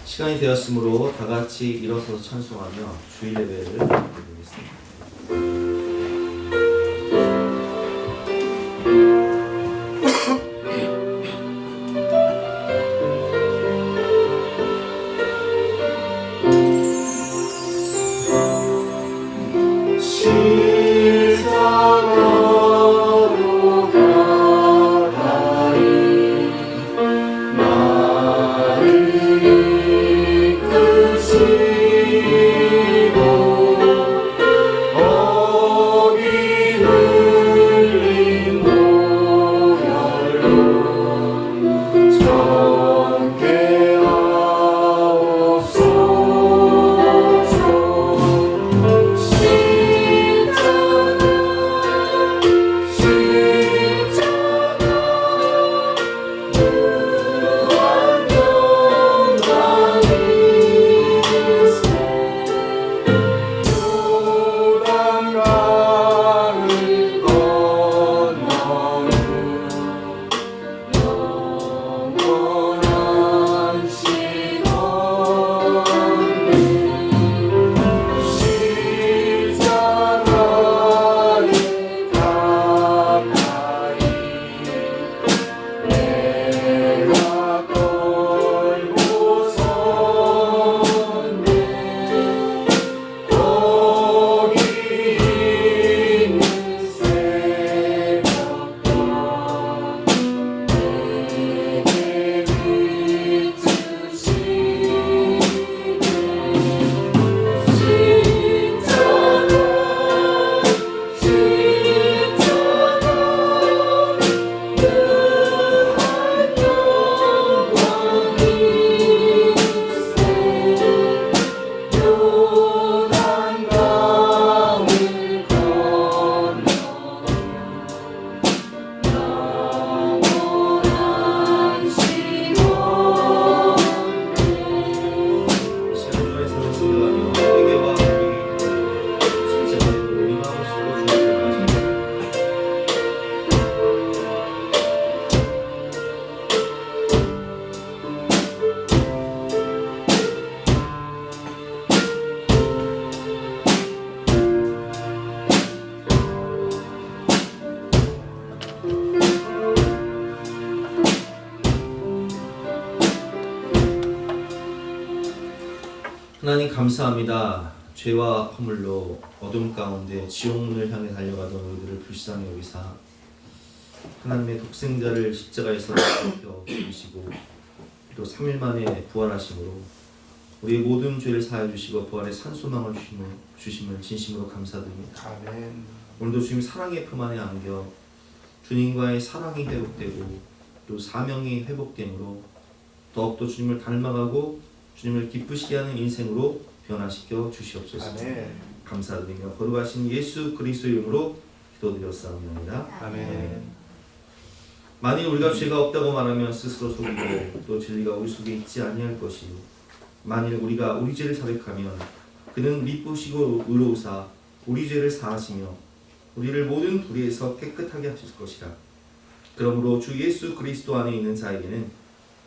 시간이 되었으므로 다 같이 일어서서 찬송하며 주일 예배를 드리겠습니다. 하나님 감사합니다. 죄와 허물로 어둠 가운데 지옥문을 향해 달려가던 우리들을 불쌍히 여기사 하나님의 독생자를 십자가에서 죽여 죽이시고 또 3일 만에 부활하심으로 우리의 모든 죄를 사하여 주시고 부활의 산소망을 주심을 진심으로 감사드립니다. 아멘. 오늘도 주님 사랑의 품 안에 안겨 주님과의 사랑이 회복되고 또 사명이 회복됨으로 더욱더 주님을 닮아가고 주님을 기쁘시게 하는 인생으로 변화시켜 주시옵소서. 아멘. 감사드리며 거룩하신 예수 그리스도 이름으로 기도드렸사옵나이다. 아멘. 만일 우리가 죄가 없다고 말하면 스스로 속이고 또 진리가 우리 속에 있지 아니할 것이요 만일 우리가 우리 죄를 자백하면 그는 미쁘시고 의로우사 우리 죄를 사하시며 우리를 모든 불의에서 깨끗하게 하실 것이라. 그러므로 주 예수 그리스도 안에 있는 자에게는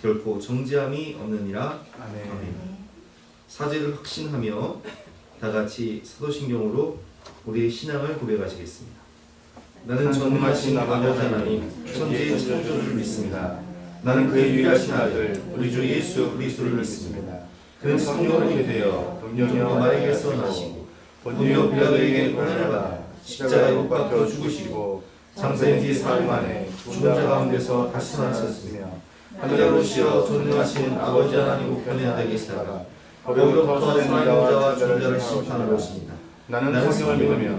결코 정죄함이 없느니라. 아멘. 아멘. 사죄를 확신하며 다같이 사도신경으로 우리의 신앙을 고백하시겠습니다. 나는 전능하신 아버지 하나님 천지의 창조주를 믿습니다. 나는 그의 유일하신 아들 우리 주 예수 그리스도를 믿습니다. 그는 성령이 되어 동정녀 마리아에서 나시고 본디오 빌라도에게 고난을 받아 십자가에 못 박혀 죽으시고 장사인 뒤 사흘 만에 죽은 자 가운데서 다시 살아나셨으며 하늘에 오시어 전능하신 아버지 하나님 우편에 앉아 계시다가 거기로부터 살아있는 자와 죽은 자를 심판하러 오십니다. 나는 성령을 믿으며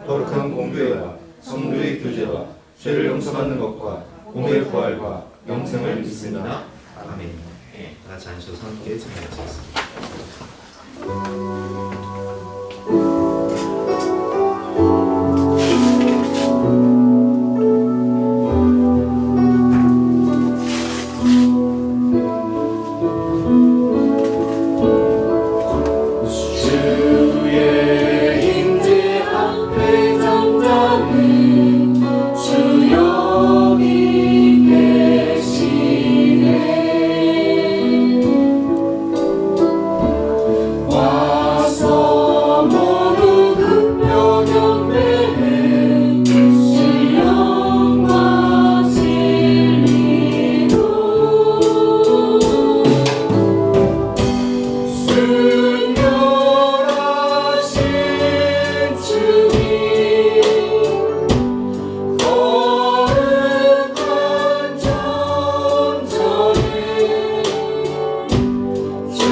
거룩한 공교회와 성도의 교제와 죄를 용서받는 것과 몸의 부활과 영생을 믿습니다. 아멘. 다 같이 앉으셔서 함께 찬양하시겠습니다. 주여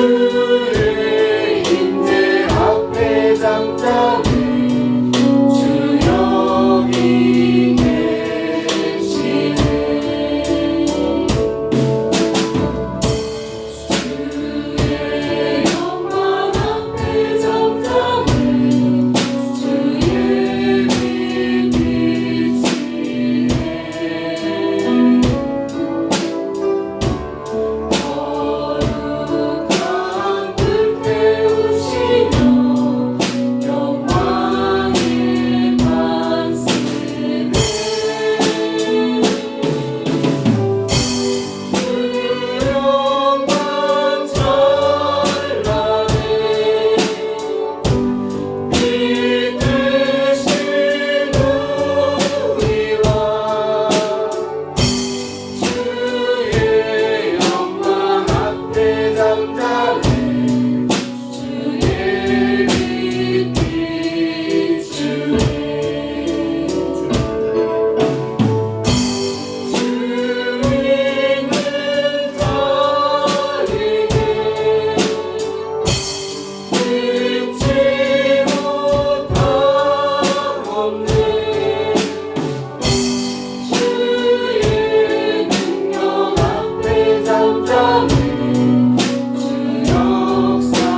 주의 임재 앞에 잠잠히 주 여기 계시네. 주의 영광 앞에 잠잠히 주의 빛 비치네. 거룩한 불 태우시며 영광의 반스네. 그 영광 찬란해 빛드신 우리와 주의 영광 앞에 잠잠해 주의 빛 비추네. 주님은 다르게 잊지 못함 없네. 주의 능력 앞에 잠잠해 주 역사하시네.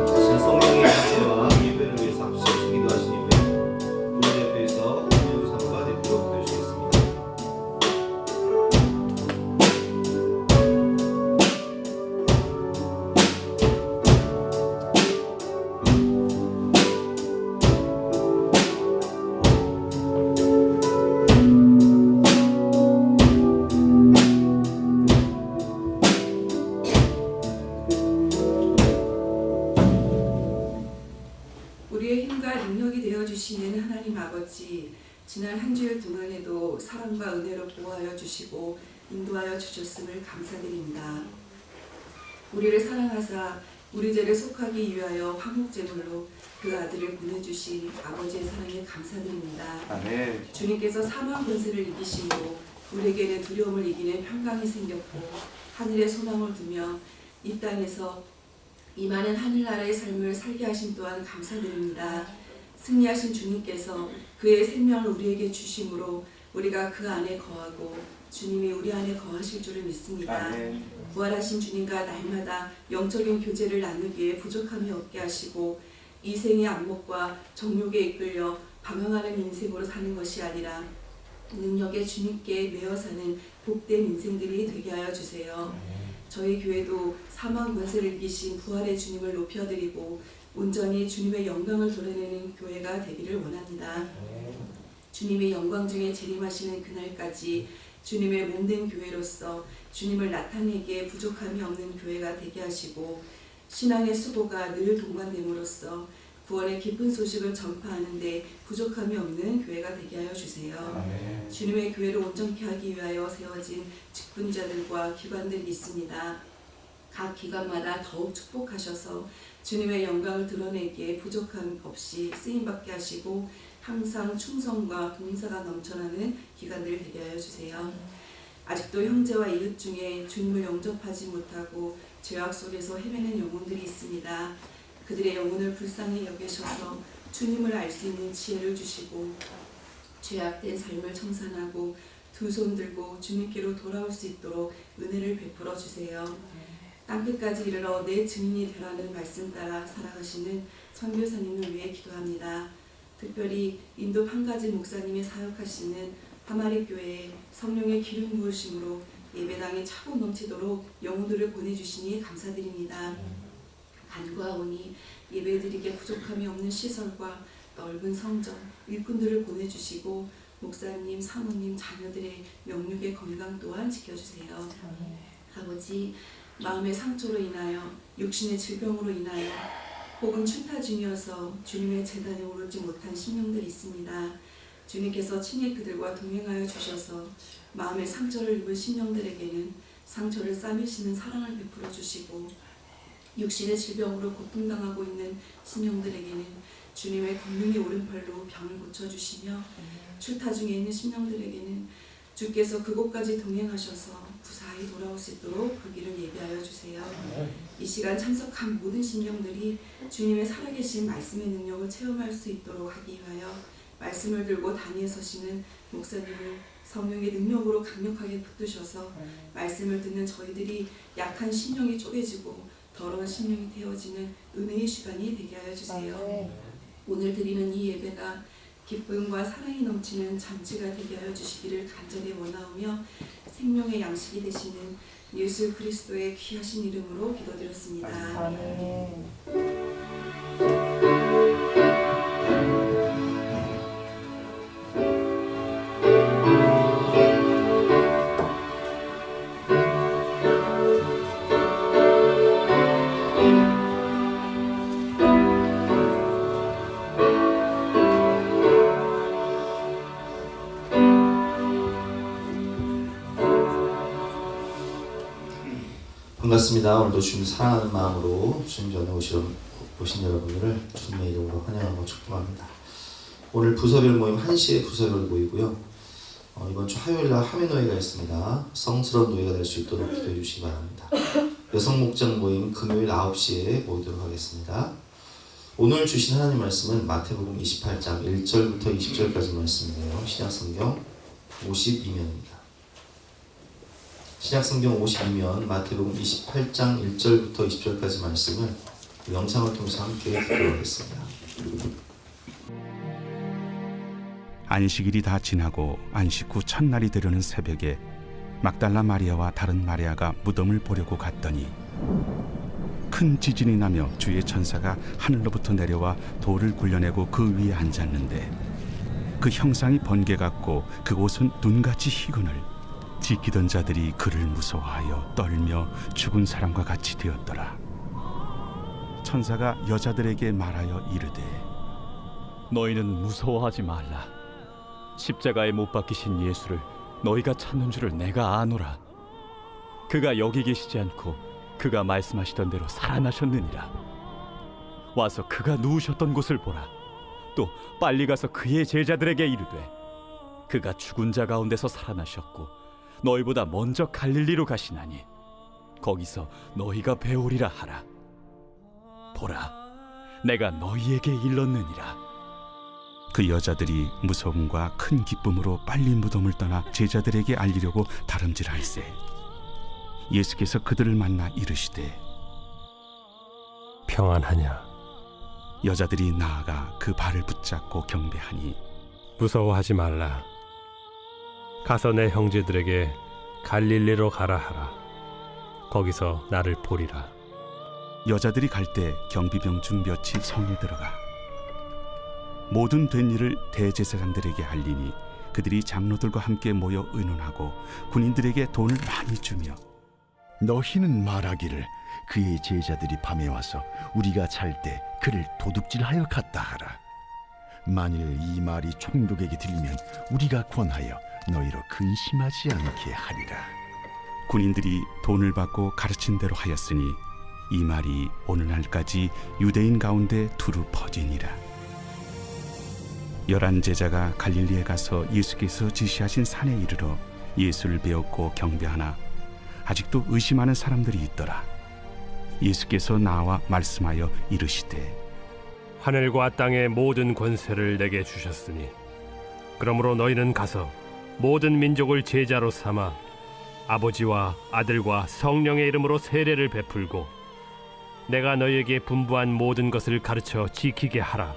자, 성령의 임재와 예배를 위해서 합심해서 기도하신 이후에 우리 대표에서 기도 삼가 대표로 기도하시겠습니다. 우리의 힘과 능력이 되어 주시는 하나님 아버지, 지난 한 주일 동안에도 사랑과 은혜로 보호하여 주시고 인도하여 주셨음을 감사드립니다. 우리를 사랑하사 우리 죄를 속하기 위하여 화목제물로 그 아들을 보내주신 아버지의 사랑에 감사드립니다. 아멘. 주님께서 사망 권세를 이기심으로 우리에게는 두려움을 이기는 평강이 생겼고 하늘에 소망을 두며 이 땅에서 이 많은 하늘나라의 삶을 살게 하심 또한 감사드립니다. 승리하신 주님께서 그의 생명을 우리에게 주심으로 우리가 그 안에 거하고 주님이 우리 안에 거하실 줄을 믿습니다. 아멘. 부활하신 주님과 날마다 영적인 교제를 나누기에 부족함이 없게 하시고 이 생의 안목과 정욕에 이끌려 방황하는 인생으로 사는 것이 아니라 능력의 주님께 매어 사는 복된 인생들이 되게 하여 주세요. 저희 교회도 사망 권세를 이기신 부활의 주님을 높여드리고 온전히 주님의 영광을 드러내는 교회가 되기를 원합니다. 주님의 영광 중에 재림하시는 그날까지 주님의 몸된 교회로서 주님을 나타내기에 부족함이 없는 교회가 되게 하시고 신앙의 수고가 늘 동반됨으로써 구원의 기쁜 소식을 전파하는 데 부족함이 없는 교회가 되게 하여 주세요. 아멘. 주님의 교회를 온전케 하기 위하여 세워진 직분자들과 기관들이 있습니다. 각 기관마다 더욱 축복하셔서 주님의 영광을 드러내기에 부족함 없이 쓰임받게 하시고 항상 충성과 봉사가 넘쳐나는 기관들 되게 하여 주세요. 아직도 형제와 이웃 중에 주님을 영접하지 못하고 죄악 속에서 헤매는 영혼들이 있습니다. 그들의 영혼을 불쌍히 여기셔서 주님을 알 수 있는 지혜를 주시고 죄악된 삶을 청산하고 두 손 들고 주님께로 돌아올 수 있도록 은혜를 베풀어 주세요. 땅끝까지 이르러 내 증인이 되라는 말씀 따라 살아가시는 선교사님을 위해 기도합니다. 특별히 인도 판가지 목사님이 사역하시는 하마리 교회에 성령의 기름 부으심으로 예배당에 차고 넘치도록 영혼들을 보내주시니 감사드립니다. 간구하오니 예배드리기에 부족함이 없는 시설과 넓은 성전, 일꾼들을 보내주시고 목사님, 사모님, 자녀들의 영육의 건강 또한 지켜주세요. 아버지, 마음의 상처로 인하여 육신의 질병으로 인하여 혹은 출타 중이어서 주님의 제단에 오르지 못한 심령들이 있습니다. 주님께서 친히 그들과 동행하여 주셔서 마음의 상처를 입은 심령들에게는 상처를 싸매시는 사랑을 베풀어 주시고 육신의 질병으로 고통당하고 있는 심령들에게는 주님의 권능의 오른팔로 병을 고쳐주시며 출타 중에 있는 심령들에게는 주께서 그곳까지 동행하셔서 무사히 돌아올 수 있도록 그 길을 예비하여 주세요. 이 시간 참석한 모든 심령들이 주님의 살아계신 말씀의 능력을 체험할 수 있도록 하기 위하여 말씀을 들고 단위에 서시는 목사님을 성령의 능력으로 강력하게 붙드셔서 말씀을 듣는 저희들이 약한 심령이 쪼개지고 더러운 심령이 되어지는 은혜의 시간이 되게 하여 주세요. 오늘 드리는 이 예배가 기쁨과 사랑이 넘치는 잔치가 되게 하여 주시기를 간절히 원하오며 생명의 양식이 되시는 예수 그리스도의 귀하신 이름으로 기도드렸습니다. 아멘. 반갑습니다. 오늘도 주님 사랑하는 마음으로 주님 전에 오신 여러분들을 주님의 이름으로 환영하고 축복합니다. 오늘 부서별 모임 1시에 부서별 모이고요. 이번 주 화요일날 하매노예가 있습니다. 성스러운 노예가 될 수 있도록 기도해 주시기 바랍니다. 여성 목장 모임 금요일 9시에 모이도록 하겠습니다. 오늘 주신 하나님 말씀은 마태복음 28장 1절부터 20절까지 말씀인데요. 신약성경 52면입니다. 신약성경 52면 마태복음 28장 1절부터 20절까지 말씀을 영상을 통해서 함께 듣도록 하겠습니다. 안식일이 다 지나고 안식 후 첫날이 되려는 새벽에 막달라 마리아와 다른 마리아가 무덤을 보려고 갔더니 큰 지진이 나며 주의 천사가 하늘로부터 내려와 돌을 굴려내고 그 위에 앉았는데 그 형상이 번개 같고 그 옷은 눈같이 희건을 지키던 자들이 그를 무서워하여 떨며 죽은 사람과 같이 되었더라. 천사가 여자들에게 말하여 이르되 너희는 무서워하지 말라. 십자가에 못 박히신 예수를 너희가 찾는 줄을 내가 아노라. 그가 여기 계시지 않고 그가 말씀하시던 대로 살아나셨느니라. 와서 그가 누우셨던 곳을 보라. 또 빨리 가서 그의 제자들에게 이르되 그가 죽은 자 가운데서 살아나셨고 너희보다 먼저 갈릴리로 가시나니 거기서 너희가 배우리라 하라. 보라, 내가 너희에게 일렀느니라. 그 여자들이 무서움과 큰 기쁨으로 빨리 무덤을 떠나 제자들에게 알리려고 다름질할세 예수께서 그들을 만나 이르시되 평안하냐? 여자들이 나아가 그 발을 붙잡고 경배하니 무서워하지 말라. 가서 내 형제들에게 갈릴리로 가라 하라. 거기서 나를 보리라. 여자들이 갈 때 경비병 중 몇이 성에 들어가 모든 된 일을 대제사장들에게 알리니 그들이 장로들과 함께 모여 의논하고 군인들에게 돈을 많이 주며 너희는 말하기를 그의 제자들이 밤에 와서 우리가 잘 때 그를 도둑질하여 갔다 하라. 만일 이 말이 총독에게 들리면 우리가 권하여 너희로 근심하지 않게 하리라. 군인들이 돈을 받고 가르친 대로 하였으니 이 말이 오늘날까지 유대인 가운데 두루 퍼지니라. 11 제자가 갈릴리에 가서 예수께서 지시하신 산에 이르러 예수를 배웠고 경배하나 아직도 의심하는 사람들이 있더라. 예수께서 나와 말씀하여 이르시되 하늘과 땅의 모든 권세를 내게 주셨으니 그러므로 너희는 가서 모든 민족을 제자로 삼아 아버지와 아들과 성령의 이름으로 세례를 베풀고 내가 너희에게 분부한 모든 것을 가르쳐 지키게 하라.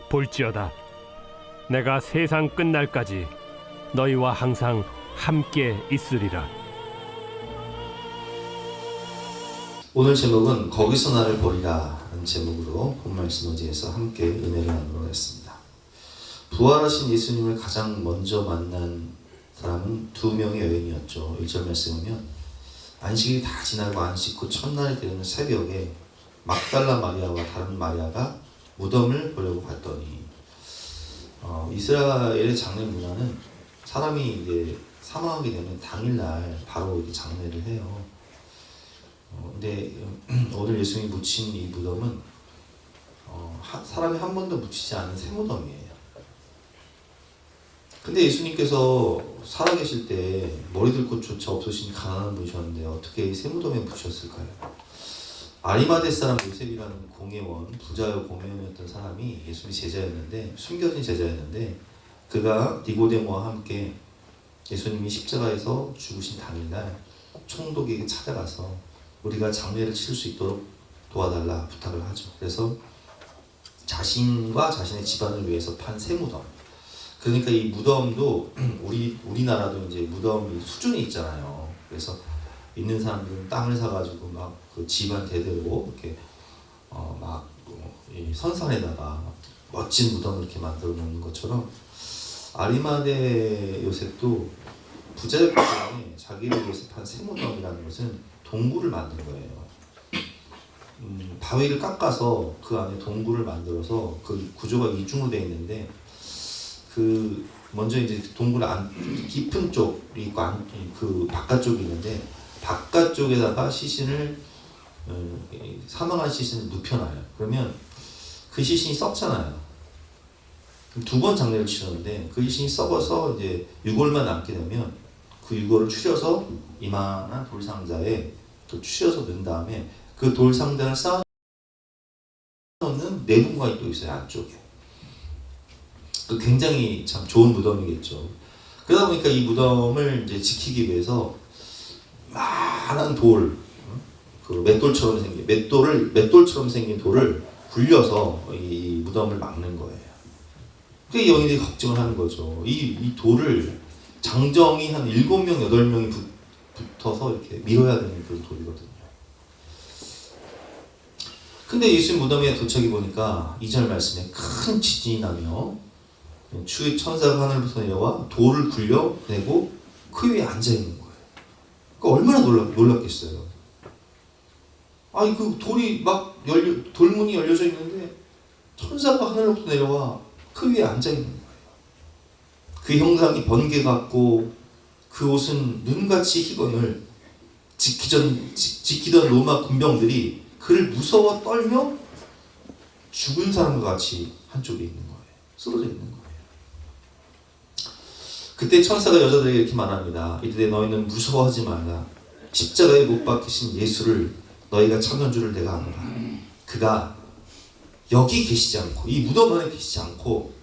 볼지어다 내가 세상 끝날까지 너희와 항상 함께 있으리라. 오늘 제목은 거기서 나를 보리라 라는 제목으로 본 말씀 의지해서 함께 은혜를 나누도록 하겠습니다. 부활하신 예수님을 가장 먼저 만난 사람은 2명의 여인이었죠. 1절 말씀 보면 안식일이 다 지나고 안식 후 첫날이 되는 새벽에 막달라 마리아와 다른 마리아가 무덤을 보려고 갔더니 이스라엘의 장례 문화는 사람이 이제 사망하게 되면 당일날 바로 이렇게 장례를 해요. 근데 오늘 예수님이 묻힌 이 무덤은 사람이 한 번도 묻히지 않은 새 무덤이에요. 근데 예수님께서 살아계실 때 머리들 곳조차 없으신 가난한 분이셨는데 어떻게 이 세무덤에 붙였을까요? 아리마대 사람 요셉이라는 공회원, 부자요 공회원이었던 사람이 예수님의 제자였는데, 숨겨진 제자였는데, 그가 니고데모와 함께 예수님이 십자가에서 죽으신 당일날 총독에게 찾아가서 우리가 장례를 치를 수 있도록 도와달라 부탁을 하죠. 그래서 자신과 자신의 집안을 위해서 판 세무덤. 그러니까 이 무덤도 우리나라도 이제 무덤이 수준이 있잖아요. 그래서 있는 사람들은 땅을 사가지고 막 그 집안 대대로 이렇게 이 선산에다가 멋진 무덤을 이렇게 만들어 놓는 것처럼 아리마대 요셉도 부자였기 때문에 자기를 위해서 판 세무덤이라는 것은 동굴을 만든 거예요. 바위를 깎아서 그 안에 동굴을 만들어서 그 구조가 이중으로 되어 있는데 그 먼저 이제 동굴 안 깊은 쪽이 있고 그 바깥쪽이 있는데 바깥쪽에다가 시신을 사망한 시신을 눕혀놔요. 그러면 그 시신이 썩잖아요. 두 번 장례를 치렀는데 그 시신이 썩어서 이제 유골만 남게 되면 그 유골을 추려서 이만한 돌상자에 또 추려서 넣은 다음에 그 돌상자를 쌓아 놓는 내분관이 또 있어요, 안쪽에. 그 굉장히 참 좋은 무덤이겠죠. 그러다 보니까 이 무덤을 이제 지키기 위해서 많은 돌, 그 맷돌처럼 생긴 돌을 굴려서 이 무덤을 막는 거예요. 그게 영인들이 걱정을 하는 거죠. 이 돌을 장정이 한 7명, 8명이 붙어서 이렇게 밀어야 되는 그런 돌이거든요. 근데 예수님 무덤에 도착해 보니까 2절 말씀에 큰 지진이 나며 주의 천사가 하늘부터 내려와 돌을 굴려내고 그 위에 앉아있는 거예요. 그러니까 얼마나 놀랐겠어요. 아니 그 돌이 막 돌문이 열려져 있는데 천사가 하늘로부터 내려와 그 위에 앉아 있는 거예요. 그 형상이 번개 같고 그 옷은 눈같이 희건을 지키던 로마 군병들이 그를 무서워 떨며 죽은 사람과 같이 한쪽에 있는 거예요. 쓰러져 있는 거예요. 그때 천사가 여자들에게 이렇게 말합니다. 이르되 너희는 무서워하지 말라. 십자가에 못 박히신 예수를 너희가 찾는 줄을 내가 아노라. 그가 여기 계시지 않고 이 무덤 안에 계시지 않고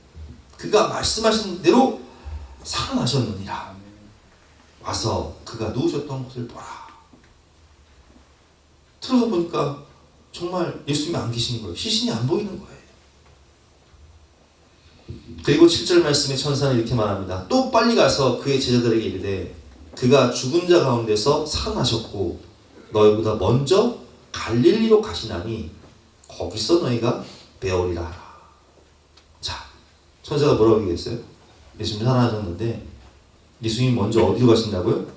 그가 말씀하신 대로 살아나셨느니라. 와서 그가 누우셨던 곳을 보라. 들어가 보니까 정말 예수님이 안 계시는 거예요. 시신이 안 보이는 거예요. 그리고 7절 말씀에 천사는 이렇게 말합니다. 또 빨리 가서 그의 제자들에게 이르되 그가 죽은 자 가운데서 살아나셨고 너희보다 먼저 갈릴리로 가시나니 거기서 너희가 배우리라 하라. 자, 천사가 뭐라고 얘기했어요? 예수님이 살아나셨는데 예수님이 먼저 어디로 가신다고요?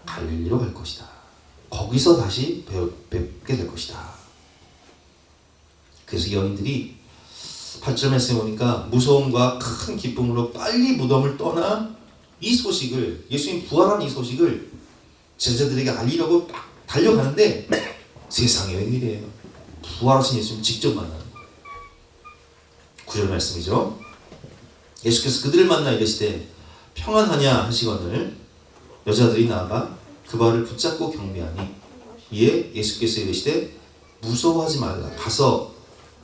갈릴리로 갈 것이다. 거기서 다시 뵙게 될 것이다. 그래서 여인들이 8절 말씀에 보니까 무서움과 큰 기쁨으로 빨리 무덤을 떠나 이 소식을, 예수님 부활한 이 소식을 제자들에게 알리려고 막 달려가는데 세상에 웬일이에요. 부활하신 예수님 직접 만나는 거예요. 9절 말씀이죠. 예수께서 그들을 만나 이르시되 평안하냐 하시거늘 여자들이 나아가 그 발을 붙잡고 경배하니 이에 예수께서 이르시되 무서워하지 말라. 가서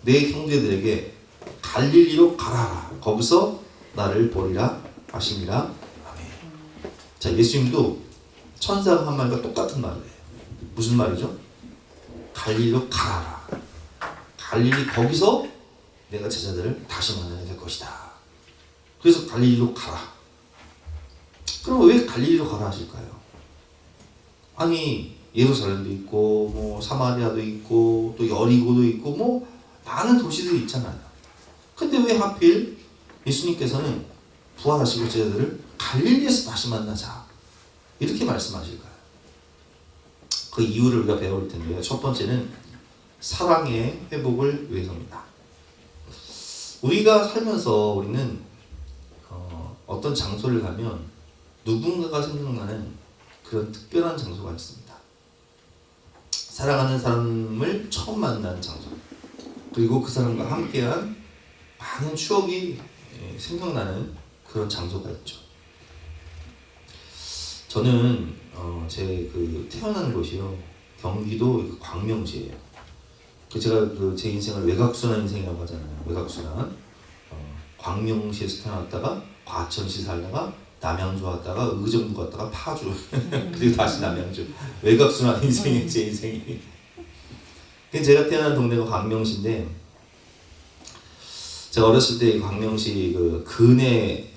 내 형제들에게 갈릴리로 가라. 거기서 나를 보리라 하시니라. 아멘. 자, 예수님도 천사가 한 말과 똑같은 말을 해요. 무슨 말이죠? 갈릴리로 가라. 갈릴리 거기서 내가 제자들을 다시 만나게 될 것이다. 그래서 갈릴리로 가라. 그럼 왜 갈릴리로 가라 하실까요? 아니 예루살렘도 있고 뭐 사마리아도 있고 또 여리고도 있고 뭐 많은 도시들이 있잖아요. 근데 왜 하필 예수님께서는 부활하시고 제자들을 갈릴리에서 다시 만나자 이렇게 말씀하실까요? 그 이유를 우리가 배울 텐데요. 첫 번째는 사랑의 회복을 위해서입니다. 우리가 살면서 우리는 어떤 장소를 가면 누군가가 생각나는 그런 특별한 장소가 있습니다. 사랑하는 사람을 처음 만난 장소, 그리고 그 사람과 함께한 많은 추억이 생각나는 그런 장소가 있죠. 저는 제 그 태어난 곳이요 경기도 광명시예요. 제가 제 인생을 외곽순환 인생이라고 하잖아요. 외곽순환. 광명시에서 태어났다가 과천시 살다가 남양주 왔다가 의정부 갔다가 파주 그리고 다시 남양주. 외곽순환 인생이 제 인생이. 제가 태어난 동네가 광명시인데 제가 어렸을 때 광명시 그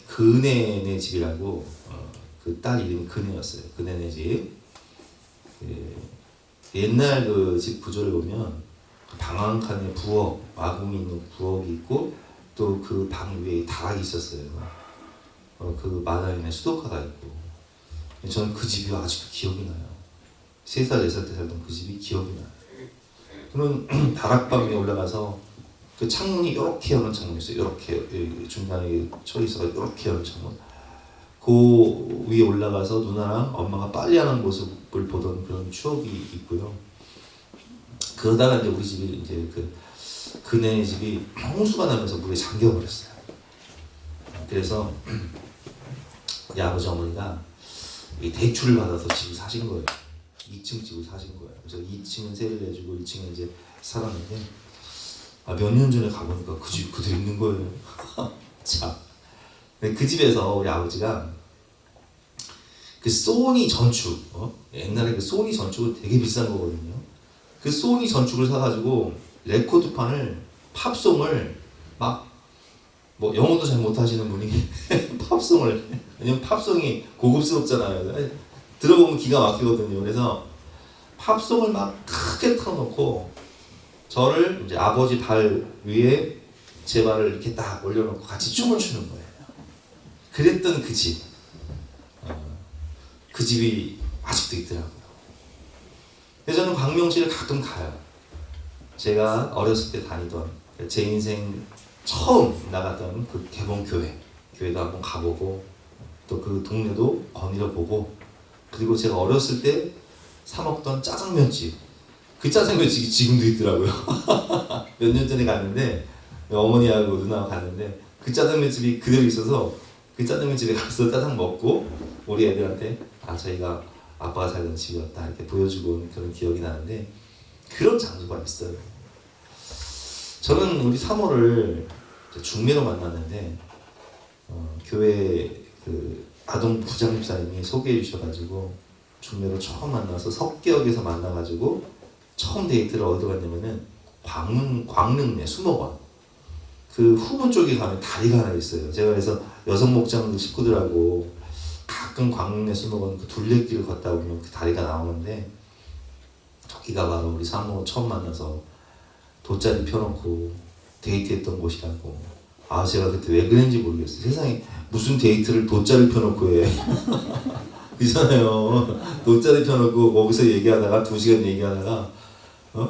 근혜네 집이라고 그 딸 이름이 근혜였어요. 근혜네 집. 옛날 그 집 구조를 보면 방 한 칸에 부엌, 마궁이 있는 부엌이 있고 또 그 방 위에 다락이 있었어요. 그 마당에 수도가가 있고 저는 그 집이 아직도 기억이 나요. 3살, 4살 때 살던 그 집이 기억이 나요. 그런 다락방 위에 올라가서 그 창문이 이렇게 여는 창문이 있어요. 이렇게 중간에 철이 있어서 이렇게 여는 창문. 그 위에 올라가서 누나랑 엄마가 빨래하는 모습을 보던 그런 추억이 있고요. 그러다가 이제 우리 집이 이제 그네 집이 홍수가 나면서 물에 잠겨버렸어요. 그래서 우리 아버지 어머니가 이 대출을 받아서 집을 사신 거예요. 2층 집을 사신 거예요. 그래서 2층은 세를 내주고 1층에 이제 살았는데 몇 년 전에 가보니까 그 집 그대로 있는 거예요. 참. 그 집에서 우리 아버지가 그 소니 전축, 옛날에 그 소니 전축은 되게 비싼 거거든요. 그 소니 전축을 사가지고 레코드판을 팝송을 막 뭐 영어도 잘 못하시는 분이 팝송을 왜냐면 팝송이 고급스럽잖아요. 들어보면 기가 막히거든요. 그래서 팝송을 막 크게 틀어놓고 저를 이제 아버지 발 위에 제 발을 이렇게 딱 올려놓고 같이 춤을 추는 거예요. 그랬던 그 집. 그 집이 아직도 있더라고요. 그래서 저는 광명시를 가끔 가요. 제가 어렸을 때 다니던 제 인생 처음 나갔던 그 개봉교회도 한번 가보고 또 그 동네도 거닐어 보고 그리고 제가 어렸을 때 사 먹던 짜장면집 그 짜장면집이 지금도 있더라고요. 몇 년 전에 갔는데 어머니하고 누나하고 갔는데 그 짜장면집이 그대로 있어서 그 짜장면집에 가서 짜장 먹고 우리 애들한테 저희가 아빠가 살던 집이었다 이렇게 보여주고 그런 기억이 나는데 그런 장소가 있어요. 저는 우리 사모를 중매로 만났는데 교회 그 아동 부장집사님이 소개해 주셔가지고 중매로 처음 만나서 석계역에서 만나가지고 처음 데이트를 어디로 갔냐면은 광릉내 수목원 그 후문 쪽에 가면 다리가 하나 있어요. 제가 그래서 여성 목장들 식구들하고 가끔 광릉내 수목원 그 둘레길을 걷다 보면 그 다리가 나오는데 저기가 바로 우리 사모 처음 만나서 돗자리 펴놓고 데이트했던 곳이라고. 제가 그때 왜 그랬는지 모르겠어요. 세상에 무슨 데이트를 돗자리 펴놓고 해. 그잖아요. 돗자리 펴놓고 거기서 얘기하다가 2시간 얘기하다가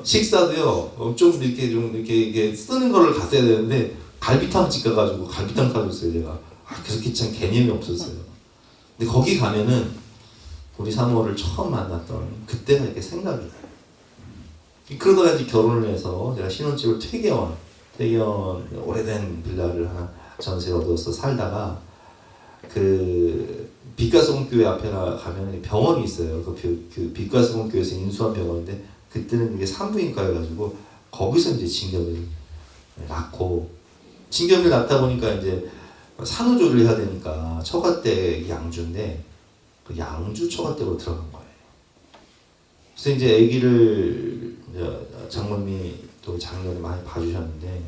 식사도요 좀 이렇게 쓰는 거를 갔어야 되는데 갈비탕집 가가지고 갈비탕 사줬어요 제가. 그렇게 참 개념이 없었어요. 근데 거기 가면은 우리 사모를 처음 만났던 그때가 이렇게 생각이 나요. 그러다가 이제 결혼을 해서 제가 신혼집을 퇴계원 오래된 빌라를 하나 전세에 얻어서 살다가 그 빛가성교회 앞에 가면 병원이 있어요. 그 빛가성교회에서 인수한 병원인데 그때는 이게 산부인과여가지고 거기서 이제 진경을 낳고 진경을 낳다 보니까 이제 산후조리를 해야 되니까 처가댁 양주인데 그 양주 처가댁으로 들어간 거예요. 그래서 이제 아기를 장모님이 또 작년에 많이 봐주셨는데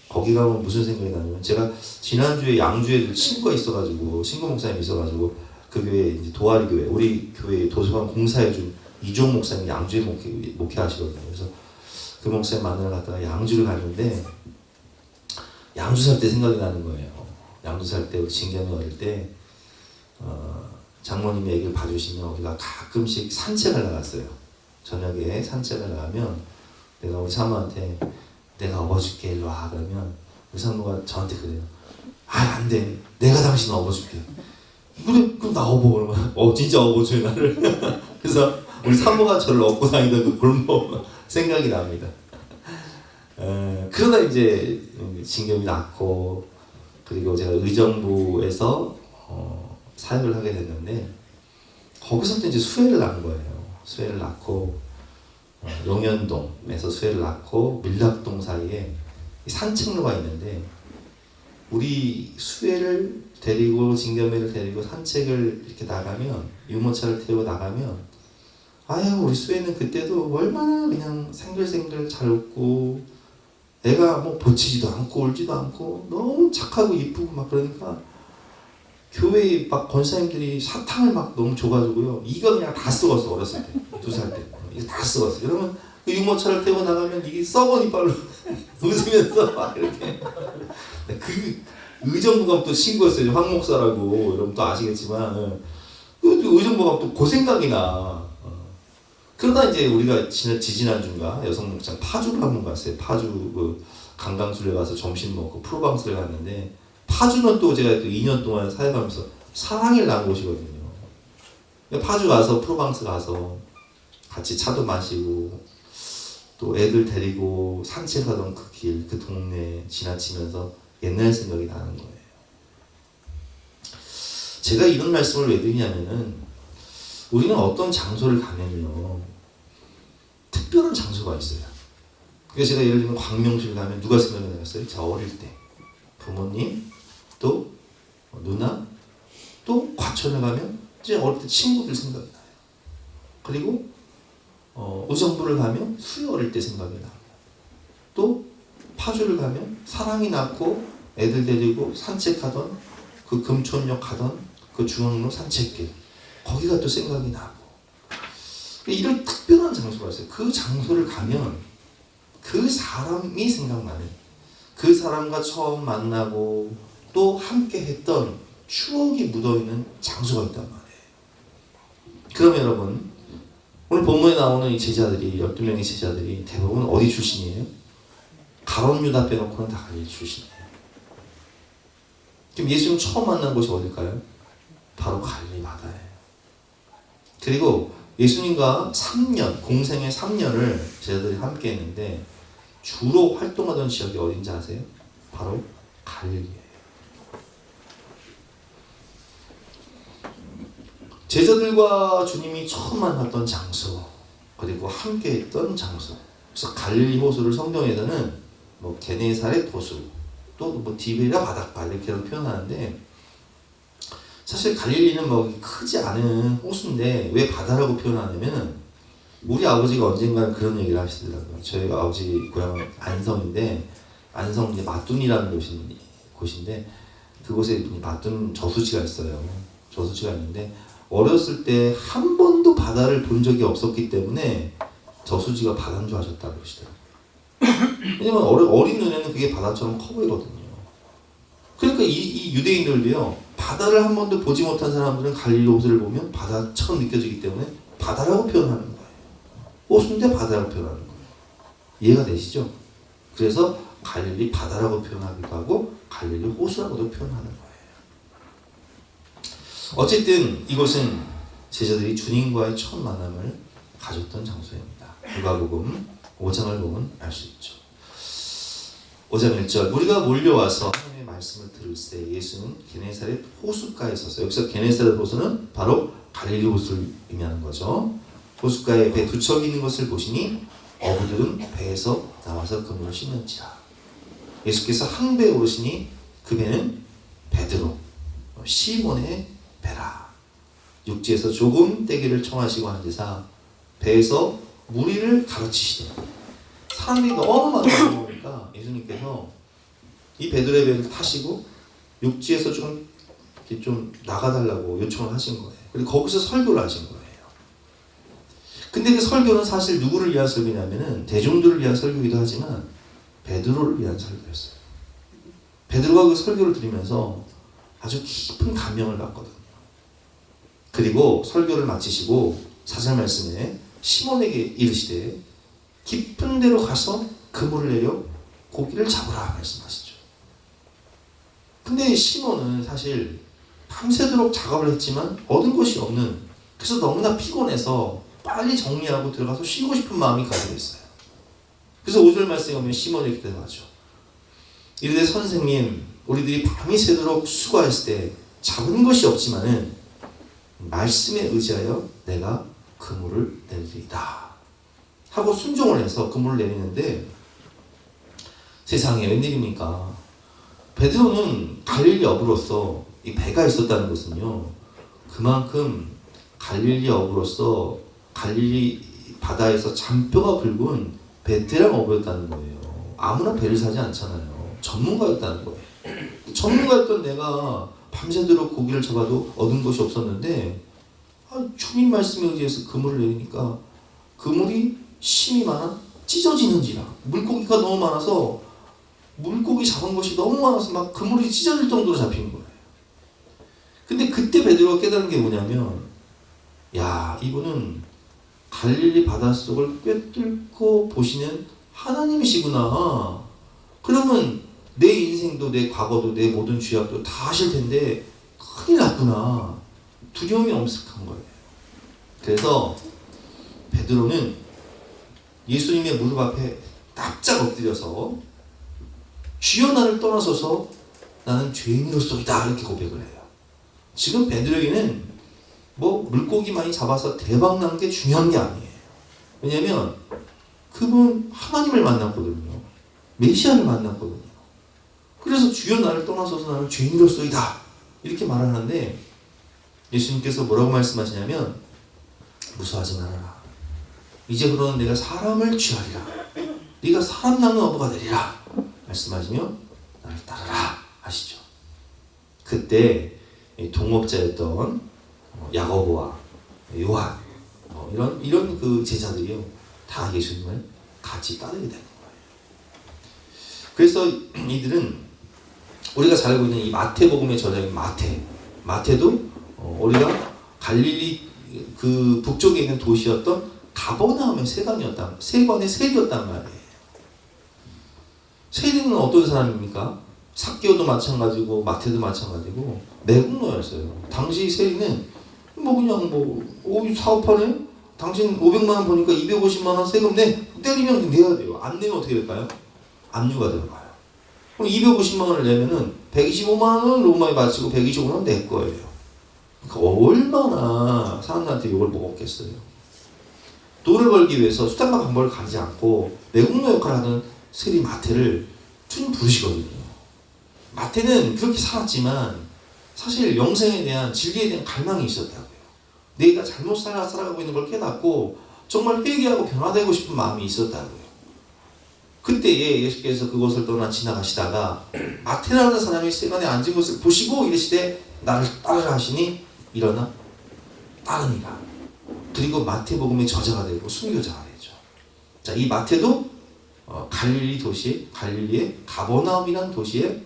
거기 가면 무슨 생각이 나냐면 제가 지난주에 양주에 친구가 있어가지고 친구 목사님이 있어가지고 그 교회 이제 도아리 교회 우리 교회 도서관 공사해준 이종 목사님이 양주에 목회하시거든요. 그래서 그 목사님 만나러 갔다가 양주를 갔는데 양주 살 때 생각이 나는 거예요. 양주 살 때 우리 진경이 어릴 때 장모님이 애기를 봐주시면 우리가 가끔씩 산책을 나갔어요. 저녁에 산책을 나가면 내가 우리 사모한테 내가 업어줄게 일로 와 그러면 우리 사모가 저한테 그래요. 안 돼. 내가 당신 업어줄게. 그래 그럼 나 업어 그러면 진짜 업어줘요 나를. 그래서 우리 사모가 저를 업고 다니던 그 골목 생각이 납니다. 그러다 이제 진경이 낳고 그리고 제가 의정부에서 사역을 하게 됐는데 거기서부터 이제 수혜를 낳은 거예요. 수혜를 낳고 용현동에서 수혜를 낳고 밀락동 사이에 산책로가 있는데 우리 수혜를 데리고 진겸이를 데리고 산책을 이렇게 나가면 유모차를 태우고 나가면 아유 우리 수혜는 그때도 얼마나 그냥 생글생글 잘 웃고 애가 뭐 보치지도 않고 울지도 않고 너무 착하고 이쁘고 막 그러니까 교회 막 권사님들이 사탕을 막 너무 줘가지고요 이거 그냥 다 썩었어 어렸을 때 2살 때 이거 다 썩었어. 그러면 그 유모차를 태우고 나가면 이게 썩은 이빨로 웃으면서 막 이렇게 그 의정부가 또 신고했어요. 황 목사라고 여러분 또 아시겠지만 그 의정부가 또 그 생각이 나. 그러다 이제 우리가 지지난주인가 여성 목장 파주를 한번 갔어요. 파주 그 강강술에 가서 점심 먹고 프로방스를 갔는데 파주는 또 제가 또 2년 동안 사역하면서 사랑을 낳은 곳이거든요. 파주 가서 프로방스 가서 같이 차도 마시고 또 애들 데리고 산책하던 그 길, 그 동네 지나치면서 옛날 생각이 나는 거예요. 제가 이런 말씀을 왜 드리냐면은 우리는 어떤 장소를 가면요 특별한 장소가 있어요. 그래서 제가 예를 들면 광명시를 가면 누가 생각이 나겠어요? 저 어릴 때 부모님 또 누나 또 과천에 가면 이제 어릴 때 친구들 생각이 나요. 그리고 의정부를 가면 수요 어릴 때 생각이 나요. 또 파주를 가면 사랑이 낳고 애들 데리고 산책하던 그 금촌역 가던 그 중앙로 산책길 거기가 또 생각이 나고 이런 특별한 장소가 있어요. 그 장소를 가면 그 사람이 생각나는 그 사람과 처음 만나고 또 함께 했던 추억이 묻어있는 장소가 있단 말이에요. 그러면 여러분 오늘 본문에 나오는 이 제자들이 12명의 제자들이 대부분 어디 출신이에요? 가룟 유다 빼놓고는 다 갈릴리 출신이에요. 그럼 예수님 처음 만난 곳이 어딜까요? 바로 갈릴리 바다예요. 그리고 예수님과 3년, 공생의 3년을 제자들이 함께 했는데 주로 활동하던 지역이 어딘지 아세요? 바로 갈릴리예요. 제자들과 주님이 처음 만났던 장소 그리고 함께 했던 장소 그래서 갈릴리 호수를 성경에서는 뭐 게네사렛 호수 또 뭐 디베랴 바닷가 이렇게 표현하는데 사실 갈릴리는 뭐 크지 않은 호수인데 왜 바다라고 표현하냐면 우리 아버지가 언젠가는 그런 얘기를 하시더라고요. 저희 아버지 고향은 안성인데 안성 이제 마둔이라는 곳인데 그곳에 마둔 저수지가 있어요. 저수지가 있는데 어렸을 때 한 번도 바다를 본 적이 없었기 때문에 저수지가 바다인 줄 아셨다고 그러시더라고요. 왜냐면 어린 눈에는 그게 바다처럼 커 보이거든요. 그러니까 이 유대인들도요 바다를 한 번도 보지 못한 사람들은 갈릴리 호수를 보면 바다처럼 느껴지기 때문에 바다라고 표현하는 거예요. 호수인데 바다라고 표현하는 거예요. 이해가 되시죠? 그래서 갈릴리 바다라고 표현하기도 하고 갈릴리 호수라고도 표현하는 거예요. 어쨌든 이곳은 제자들이 주님과의 첫 만남을 가졌던 장소입니다. 누가복음 5장을 보면 알 수 있죠. 5장 1절 우리가 몰려와서 하나님의 말씀을 들을 때 예수는 게네사렛 호숫가에 섰어요. 여기서 게네사렛 호수는 바로 갈릴리 호수를 의미하는 거죠. 호숫가에 배 두 척이 있는 것을 보시니 어부들은 배에서 나와서 그물을 씻는지라. 예수께서 한 배에 오르시니 그 배는 베드로 시몬의 배라. 육지에서 조금 떼기를 청하시고 앉으사 배에서 무리를 가르치시되 사람들이 너무 많다 보니까 예수님께서 이 베드로의 배를 타시고 육지에서 좀 나가달라고 요청을 하신 거예요. 그리고 거기서 설교를 하신 거예요. 근데 그 설교는 사실 누구를 위한 설교냐면은 대중들을 위한 설교이기도 하지만 베드로를 위한 설교였어요. 베드로가 그 설교를 들으면서 아주 깊은 감명을 받거든요. 그리고 설교를 마치시고 4절 말씀에 시몬에게 이르시되 깊은 데로 가서 그물을 내려 고기를 잡으라 말씀하시죠. 근데 시몬은 사실 밤새도록 작업을 했지만 얻은 것이 없는 그래서 너무나 피곤해서 빨리 정리하고 들어가서 쉬고 싶은 마음이 가지고 있어요. 그래서 5절 말씀에 보면 시몬이 이렇게 대답하죠. 이르되 선생님 우리들이 밤이 새도록 수고했을 때 잡은 것이 없지만은 말씀에 의지하여 내가 그물을 내리리다 하고 순종을 해서 그물을 내리는데 세상에 웬일입니까? 베드로는 갈릴리 어부로서 이 배가 있었다는 것은요, 그만큼 갈릴리 어부로서 갈릴리 바다에서 잔뼈가 굵은 베테랑 어부였다는 거예요. 아무나 배를 사지 않잖아요. 전문가였다는 거예요. 전문가였던 내가 밤새도록 고기를 잡아도 얻은 것이 없었는데 주님 말씀에 의해서 그물을 내리니까 그물이 심이 많아 찢어지는지라, 물고기가 너무 많아서 물고기 잡은 것이 너무 많아서 막 그물이 찢어질 정도로 잡힌 거예요. 근데 그때 베드로가 깨달은 게 뭐냐면, 야, 이분은 갈릴리 바닷속을 꿰뚫고 보시는 하나님이시구나. 그러면 내 인생도 내 과거도 내 모든 죄악도 다 아실 텐데 큰일 났구나. 두려움이 엄습한 거예요. 그래서 베드로는 예수님의 무릎 앞에 납작 엎드려서 주여 나를 떠나소서 나는 죄인으로서이다 이렇게 고백을 해요. 지금 베드로에게는 뭐 물고기 많이 잡아서 대박 난 게 중요한 게 아니에요. 왜냐하면 그분 하나님을 만났거든요. 메시아를 만났거든요. 그래서 주여 나를 떠나소서 나는 죄인으로서이다 이렇게 말하는데 예수님께서 뭐라고 말씀하시냐면 무서워하지 말아라. 이제부터는 내가 사람을 취하리라. 네가 사람 낳는 어부가 되리라 말씀하시며 나를 따르라 하시죠. 그때 동업자였던 야고보와 요한 이런 그 제자들이요 다 예수님을 같이 따르게 되는 거예요. 그래서 이들은 우리가 잘 알고 있는 이 마태복음의 저자인 마태도 우리가 갈릴리 그 북쪽에 있는 도시였던 가버나움의 세관의 세리였단 말이에요. 세리는 어떤 사람입니까? 삭개오도 마찬가지고 마태도 마찬가지고 매국노였어요. 당시 세리는 뭐 그냥 사업하네? 당신 500만 원 버니까 250만 원 세금 내. 때리면 내야 돼요. 안 내면 어떻게 될까요? 압류가 들어가요. 그럼 250만 원을 내면은 125만 원은 로마에 바치고 125만 원은 내 거예요. 그러니까 얼마나 사람들한테 욕을 먹었겠어요. 돈을 벌기 위해서 수단과 방법을 가리지 않고 매국노 역할을 하는 세리 마태를 주님 부르시거든요. 마태는 그렇게 살았지만 사실 영생에 대한 진리에 대한 갈망이 있었다고요. 내가 잘못 살아가고 있는 걸 깨닫고 정말 회개하고 변화되고 싶은 마음이 있었다고요. 그때에 예수께서 그곳을 떠나 지나가시다가 마태라는 사람이 세관에 앉은 것을 보시고 이르시되 나를 따르라 하시니 일어나 따르니라. 그리고 마태복음의 저자가 되고 순교자가 되죠. 자, 이 마태도 갈릴리의 가버나움이라는 도시의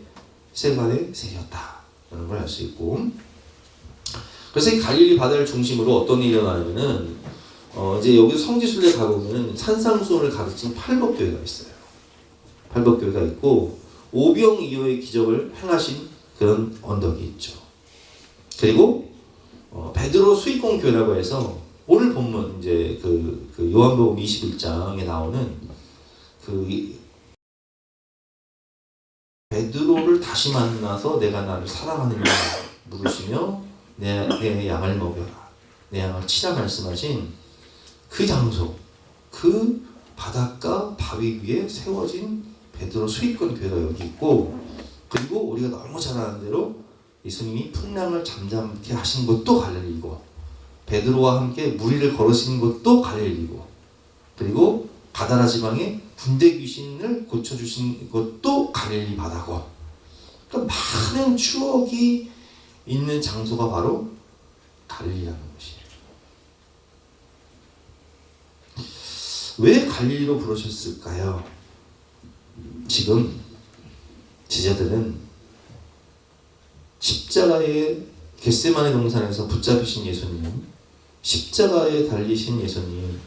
세관의 세리였다라는 걸 알 수 있고, 그래서 이 갈릴리 바다를 중심으로 어떤 일이 일어나냐면은 이제 여기 성지순례 가보면 산상수훈을 가르친 팔복교회가 있어요. 팔복교회가 있고 오병이어의 기적을 행하신 그런 언덕이 있죠. 그리고 베드로 수익공 교회라고 해서 오늘 본문 이제 그 요한복음 21장에 나오는 그 베드로를 다시 만나서 내가 나를 사랑하느냐 물으시며 내 양을 먹여라, 내 양을 치라 말씀하신 그 장소, 그 바닷가 바위 위에 세워진 베드로 수익권 교회가 여기 있고, 그리고 우리가 너무 잘 아는 대로 예수님이 풍랑을 잠잠케 하신 것도 갈릴리고, 베드로와 함께 무리를 걸으신 것도 갈릴리고, 그리고 가다라 지방에 군대 귀신을 고쳐주신 것도 갈릴리 바다고, 그러니까 많은 추억이 있는 장소가 바로 갈릴리라는 것이에요. 왜 갈릴리로 부르셨을까요? 지금 제자들은 십자가의 겟세마네 동산에서 붙잡히신 예수님, 십자가에 달리신 예수님,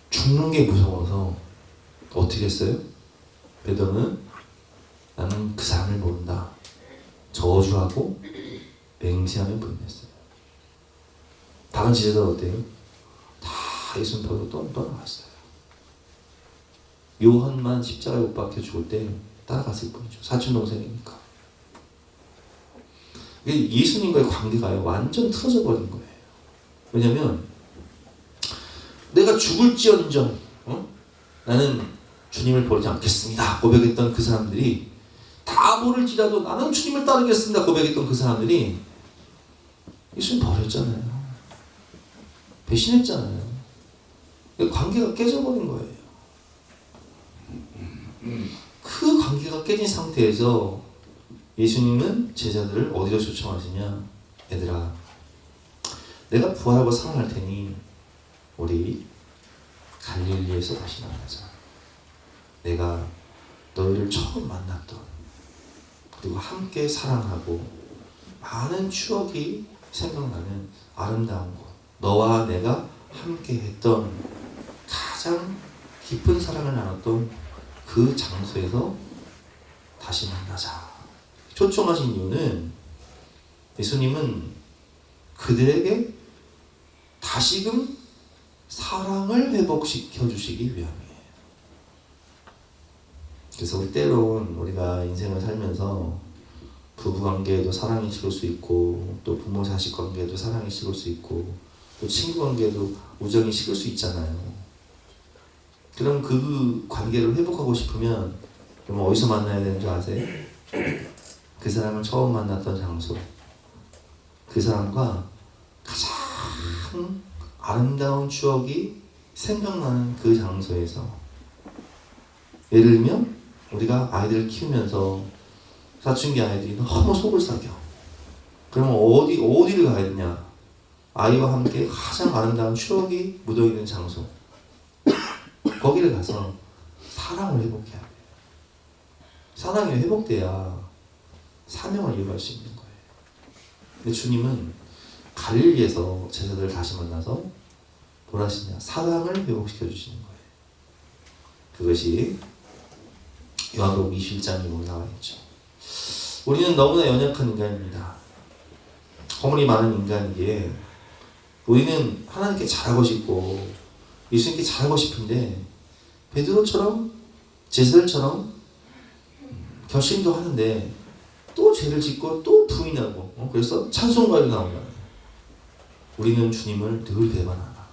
죽는 게 무서워서 어떻게 했어요? 베드로는 나는 그 사람을 모른다, 저주하고 맹세하며 부인했어요. 다른 제자들 어때요? 다 예수님 버리고 떠나갔어요. 요한만 십자가에 못 박혀 죽을 때 따라갔을 뿐이죠. 사촌 동생이니까. 예수님과의 관계가요 완전 틀어져 버린 거예요. 왜냐면 내가 죽을지언정 나는 주님을 버리지 않겠습니다 고백했던 그 사람들이, 다 모를지라도 나는 주님을 따르겠습니다 고백했던 그 사람들이 예수님 버렸잖아요. 배신했잖아요. 관계가 깨져버린 거예요. 그 관계가 깨진 상태에서 예수님은 제자들을 어디로 초청하시냐? 얘들아, 내가 부활하고 살아날 테니 우리 갈릴리에서 다시 만나자. 내가 너희를 처음 만났던, 그리고 함께 사랑하고 많은 추억이 생각나는 아름다운 곳, 너와 내가 함께 했던 가장 깊은 사랑을 나눴던 그 장소에서 다시 만나자. 초청하신 이유는 예수님은 그들에게 다시금 사랑을 회복시켜 주시기 위함이에요. 그래서 우리 때론 우리가 인생을 살면서 부부관계에도 사랑이 식을 수 있고, 또 부모 자식 관계에도 사랑이 식을 수 있고, 또 친구 관계에도 우정이 식을 수 있잖아요. 그럼 그 관계를 회복하고 싶으면 그럼 어디서 만나야 되는 줄 아세요? 그 사람을 처음 만났던 장소, 그 사람과 가장 아름다운 추억이 생각나는 그 장소에서. 예를 들면 우리가 아이들을 키우면서 사춘기 아이들이 너무 속을 삭여. 그러면 어디를 가야 되냐? 아이와 함께 가장 아름다운 추억이 묻어있는 장소, 거기를 가서 사랑을 회복해야 돼요. 사랑이 회복돼야 사명을 이어갈 수 있는 거예요. 근데 주님은 갈릴리에서 제자들을 다시 만나서 뭘 하시냐? 사랑을 회복시켜 주시는 거예요. 그것이 요한복음 21장에 보면 나와 있죠. 우리는 너무나 연약한 인간입니다. 허물이 많은 인간이기에 우리는 하나님께 잘하고 싶고 예수님께 잘하고 싶은데 베드로처럼 제자들처럼 결심도 하는데 또 죄를 짓고 또 부인하고 그래서 찬송가도 나온다. 우리는 주님을 늘 배반하나.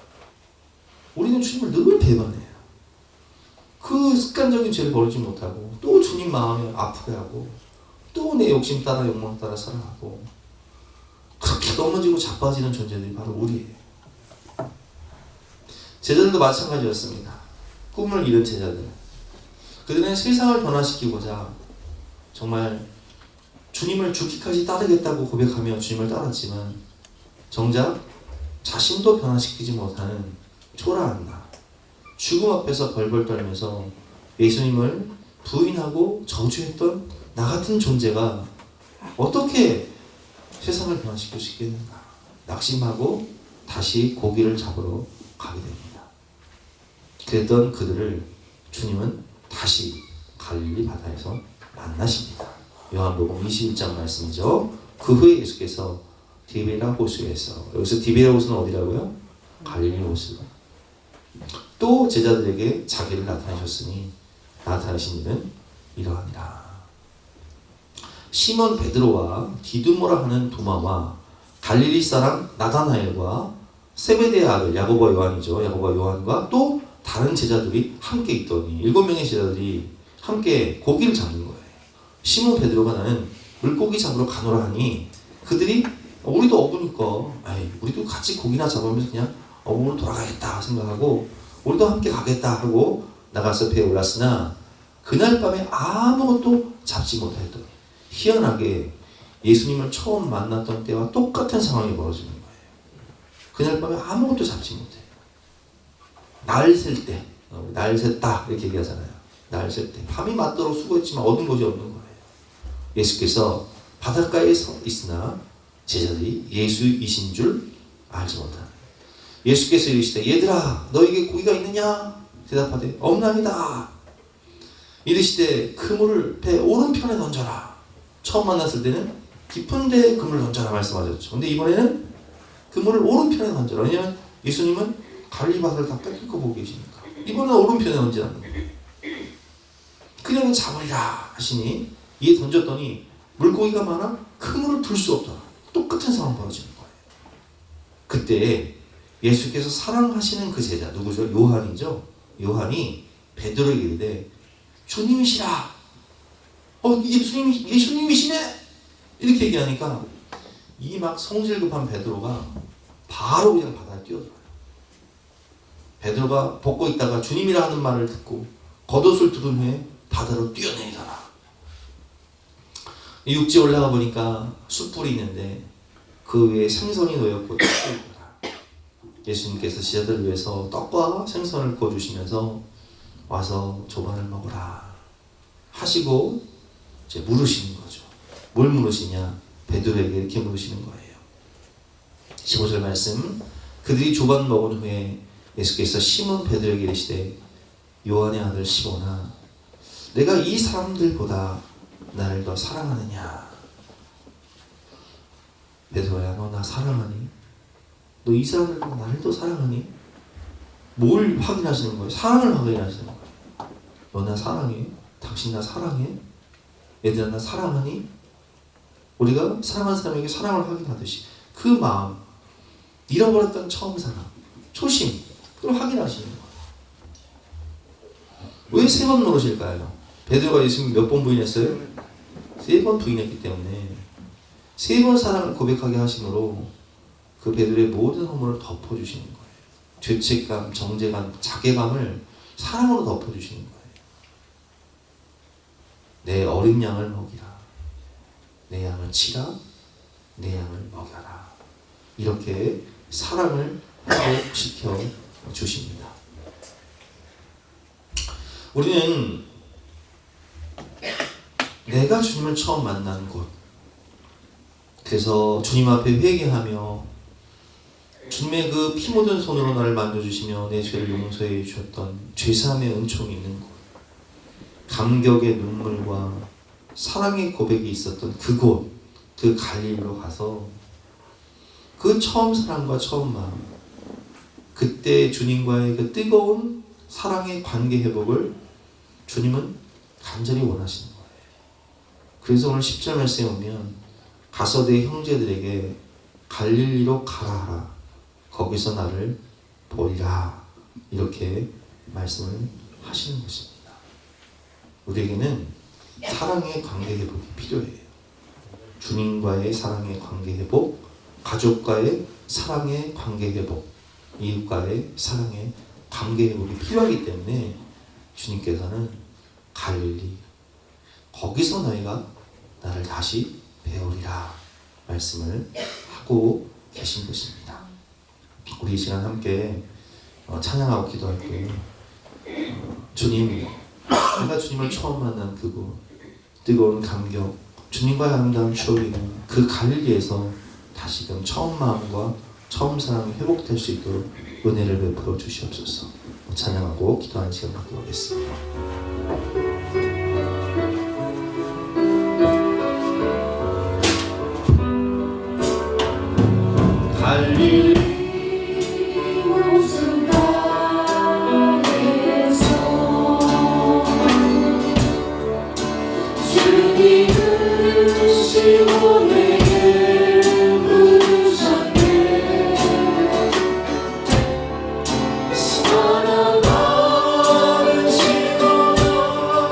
우리는 주님을 늘 배반해요. 그 습관적인 죄를 버리지 못하고 또 주님 마음을 아프게 하고 또 내 욕심 따라 욕망 따라 살아가고 그렇게 넘어지고 자빠지는 존재들이 바로 우리예요. 제자들도 마찬가지였습니다. 꿈을 잃은 제자들. 그들은 세상을 변화시키고자 정말 주님을 죽기까지 따르겠다고 고백하며 주님을 따랐지만 정작 자신도 변화시키지 못하는 초라한 나, 죽음 앞에서 벌벌 떨면서 예수님을 부인하고 저주했던 나 같은 존재가 어떻게 세상을 변화시킬 수 있겠는가. 낙심하고 다시 고기를 잡으러 가게 됩니다. 그랬던 그들을 주님은 다시 갈릴리 바다에서 만나십니다. 요한복음 21장 말씀이죠. 그 후에 예수께서 디베라 호수에서, 여기서 디베라 호수는 어디라고요? 갈릴리 호수. 또 제자들에게 자기를 나타내셨으니 나타내신 일은 이러하니라. 시몬 베드로와 디두모라 하는 도마와 갈릴리 사람 나다나엘과 세베대의 아들 야고보와 요한이죠. 야고보와 요한과 또 다른 제자들이 함께 있더니 7명의 제자들이 함께 고기를 잡는 거예요. 시몬 베드로가 나는 물고기 잡으러 가노라 하니 그들이 우리도 어부니까 우리도 같이 고기나 잡으면서 그냥 어부로 돌아가겠다 생각하고 우리도 함께 가겠다 하고 나가서 배에 올랐으나 그날 밤에 아무것도 잡지 못했더니 희한하게 예수님을 처음 만났던 때와 똑같은 상황이 벌어지는 거예요. 그날 밤에 아무것도 잡지 못해요. 날 셀 때, 날 샜다 이렇게 얘기하잖아요. 날 셀 때 밤이 맞도록 수고했지만 얻은 것이 없는 거예요. 예수께서 바닷가에 서 있으나 제자들이 예수이신 줄 알지 못하는. 예수께서 이르시되 얘들아 너에게 고기가 있느냐? 대답하되 없나이다. 이르시되 그물을 배 오른편에 던져라. 처음 만났을 때는 깊은 데에 그물을 던져라 말씀하셨죠. 근데 이번에는 그물을 오른편에 던져라. 왜냐하면 예수님은 갈릴리 바다를 다 뺏고 보고 계시니까 이번에는 오른편에 던지라는 거예요. 그 그냥 잡으리라 하시니 이에 던졌더니 물고기가 많아 그물을 둘 수 없더라. 똑같은 상황 벌어지는 거예요. 그때 예수께서 사랑하시는 그 제자 누구죠? 요한이죠. 요한이 베드로에게 이르되 주님이시라. 예수님이시네. 이렇게 얘기하니까 이 막 성질 급한 베드로가 바로 그냥 바다에 뛰어들어요. 베드로가 벗고 있다가 주님이라 하는 말을 듣고 겉옷을 두른 후에 바다로 뛰어내리더라. 육지에 올라가 보니까 숯불이 있는데 그 위에 생선이 놓였고 예수님께서 제자들을 위해서 떡과 생선을 구워주시면서 와서 조반을 먹으라 하시고 이제 물으시는 거죠. 뭘 물으시냐? 베드로에게 이렇게 물으시는 거예요. 15절 말씀. 그들이 조반 먹은 후에 예수께서 시몬 베드로에게 이르시되 요한의 아들 시몬아 내가 이 사람들보다 나를 더 사랑하느냐? 베드로야 너 나 사랑하니? 너 이 사람들보다 나를 더 사랑하니? 뭘 확인하시는 거예요? 사랑을 확인하시는 거예요. 너 나 사랑해? 당신 나 사랑해? 얘들아 나 사랑하니? 우리가 사랑하는 사람에게 사랑을 확인하듯이 그 마음, 잃어버렸던 처음 사랑, 초심, 그걸 확인하시는 거예요. 왜 세 번 물으실까요? 베드로가 예수님 몇 번 부인했어요? 3번 부인했기 때문에 3번 사랑을 고백하게 하심으로 그 베드로의 모든 허물을 덮어주시는 거예요. 죄책감, 정죄감, 자괴감을 사랑으로 덮어주시는 거예요. 내 어린 양을 먹이라. 내 양을 치라. 내 양을 먹여라. 이렇게 사랑을 회복시켜 주십니다. 우리는 내가 주님을 처음 만난 곳, 그래서 주님 앞에 회개하며 주님의 그 피 묻은 손으로 나를 만져주시며 내 죄를 용서해 주셨던 죄사함의 은총이 있는 곳, 감격의 눈물과 사랑의 고백이 있었던 그곳, 그 갈릴리로 가서 그 처음 사랑과 처음 마음, 그때 주님과의 그 뜨거운 사랑의 관계 회복을 주님은 간절히 원하시는 거예요. 그래서 오늘 10절 말씀에 보면 가서 내 형제들에게 갈릴리로 가라 하라. 거기서 나를 보리라. 이렇게 말씀을 하시는 것입니다. 우리에게는 사랑의 관계 회복이 필요해요. 주님과의 사랑의 관계 회복, 가족과의 사랑의 관계 회복, 이웃과의 사랑의 관계 회복이 필요하기 때문에 주님께서는 갈릴리, 거기서 너희가 나를 다시 배우리라 말씀을 하고 계신 것입니다. 우리 이 시간 함께 찬양하고 기도할게요. 주님, 내가 주님을 처음 만난 그곳, 뜨거운 감격, 주님과의 아름다운 추억이 있는 그 갈릴리에서 다시금 처음 마음과 처음 사랑이 회복될 수 있도록 은혜를 베풀어 주시옵소서. 찬양하고 기도하는 시간 갖도록 하겠습니다. 갈릴리 사랑하는 시몬아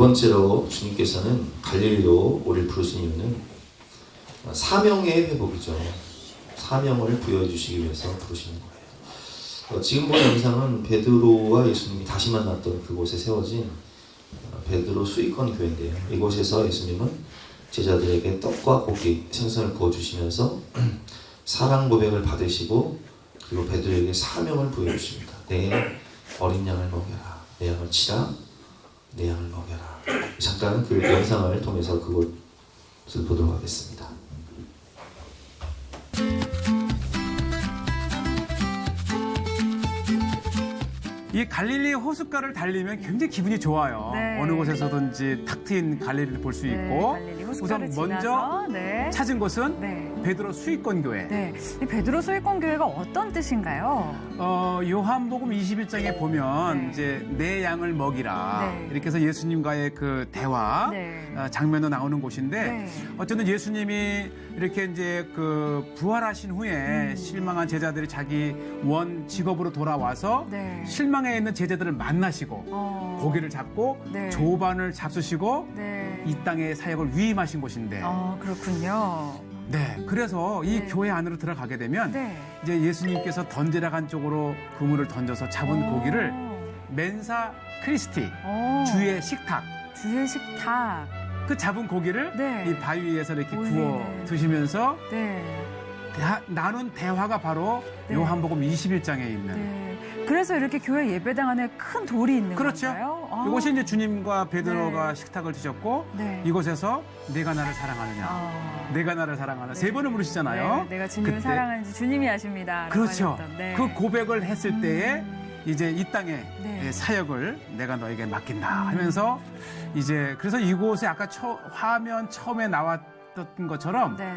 번째로 주님께서는 갈릴리로 우리를 부르신 이유는 사명의 회복이죠. 사명을 부여해 주시기 위해서 부르시는 거예요. 지금 본 영상은 베드로와 예수님이 다시 만났던 그곳에 세워진 베드로 수익권 교회인데요. 이곳에서 예수님은 제자들에게 떡과 고기, 생선을 구워주시면서 사랑 고백을 받으시고 그리고 베드로에게 사명을 부여해 주십니다. 내 어린 양을 먹여라. 내 양을 치라. 내 양을 먹여라. 잠깐 그 영상을 통해서 그것을 보도록 하겠습니다. 이 갈릴리 호숫가를 달리면 굉장히 기분이 좋아요. 네. 어느 곳에서든지 탁 트인 갈릴리를 볼 수 있고 갈릴리 호숫가를 우선 먼저 지나서, 네. 찾은 곳은 네. 베드로 수익권 교회. 네. 이 베드로 수익권 교회가 어떤 뜻인가요? 요한복음 21장에 보면 네. 이제 내 양을 먹이라 네. 이렇게 해서 예수님과의 그 대화 네. 장면도 나오는 곳인데 네. 어쨌든 예수님이 이렇게 이제 그 부활하신 후에 실망한 제자들이 자기 원 직업으로 돌아와서 네. 실망해 있는 제자들을 만나시고 고기를 잡고 네. 조반을 잡수시고 네. 이 땅의 사역을 위임하신 곳인데 그렇군요. 네 그래서 이 네. 교회 안으로 들어가게 되면 네. 이제 예수님께서 던지락 한 쪽으로 그물을 던져서 잡은 고기를 멘사 크리스티 주의 식탁 주의 식탁. 그 잡은 고기를 네. 이 바위 위에서 이렇게 올리네. 구워 드시면서 네. 나눈 대화가 바로 네. 요한복음 21장에 있는 네. 그래서 이렇게 교회 예배당 안에 큰 돌이 있는 그렇죠. 건가요? 이곳이 이제 주님과 베드로가 네. 식탁을 드셨고 네. 이곳에서 내가 나를 사랑하느냐 내가 나를 사랑하느냐 세 번을 부르시잖아요. 네. 내가 주님을 그때 사랑하는지 주님이 아십니다. 그렇죠. 네. 그 고백을 했을 때에 이제 이 땅에 네. 사역을 내가 너에게 맡긴다 하면서 이제 그래서 이곳에 아까 화면 처음에 나왔던 것처럼 네.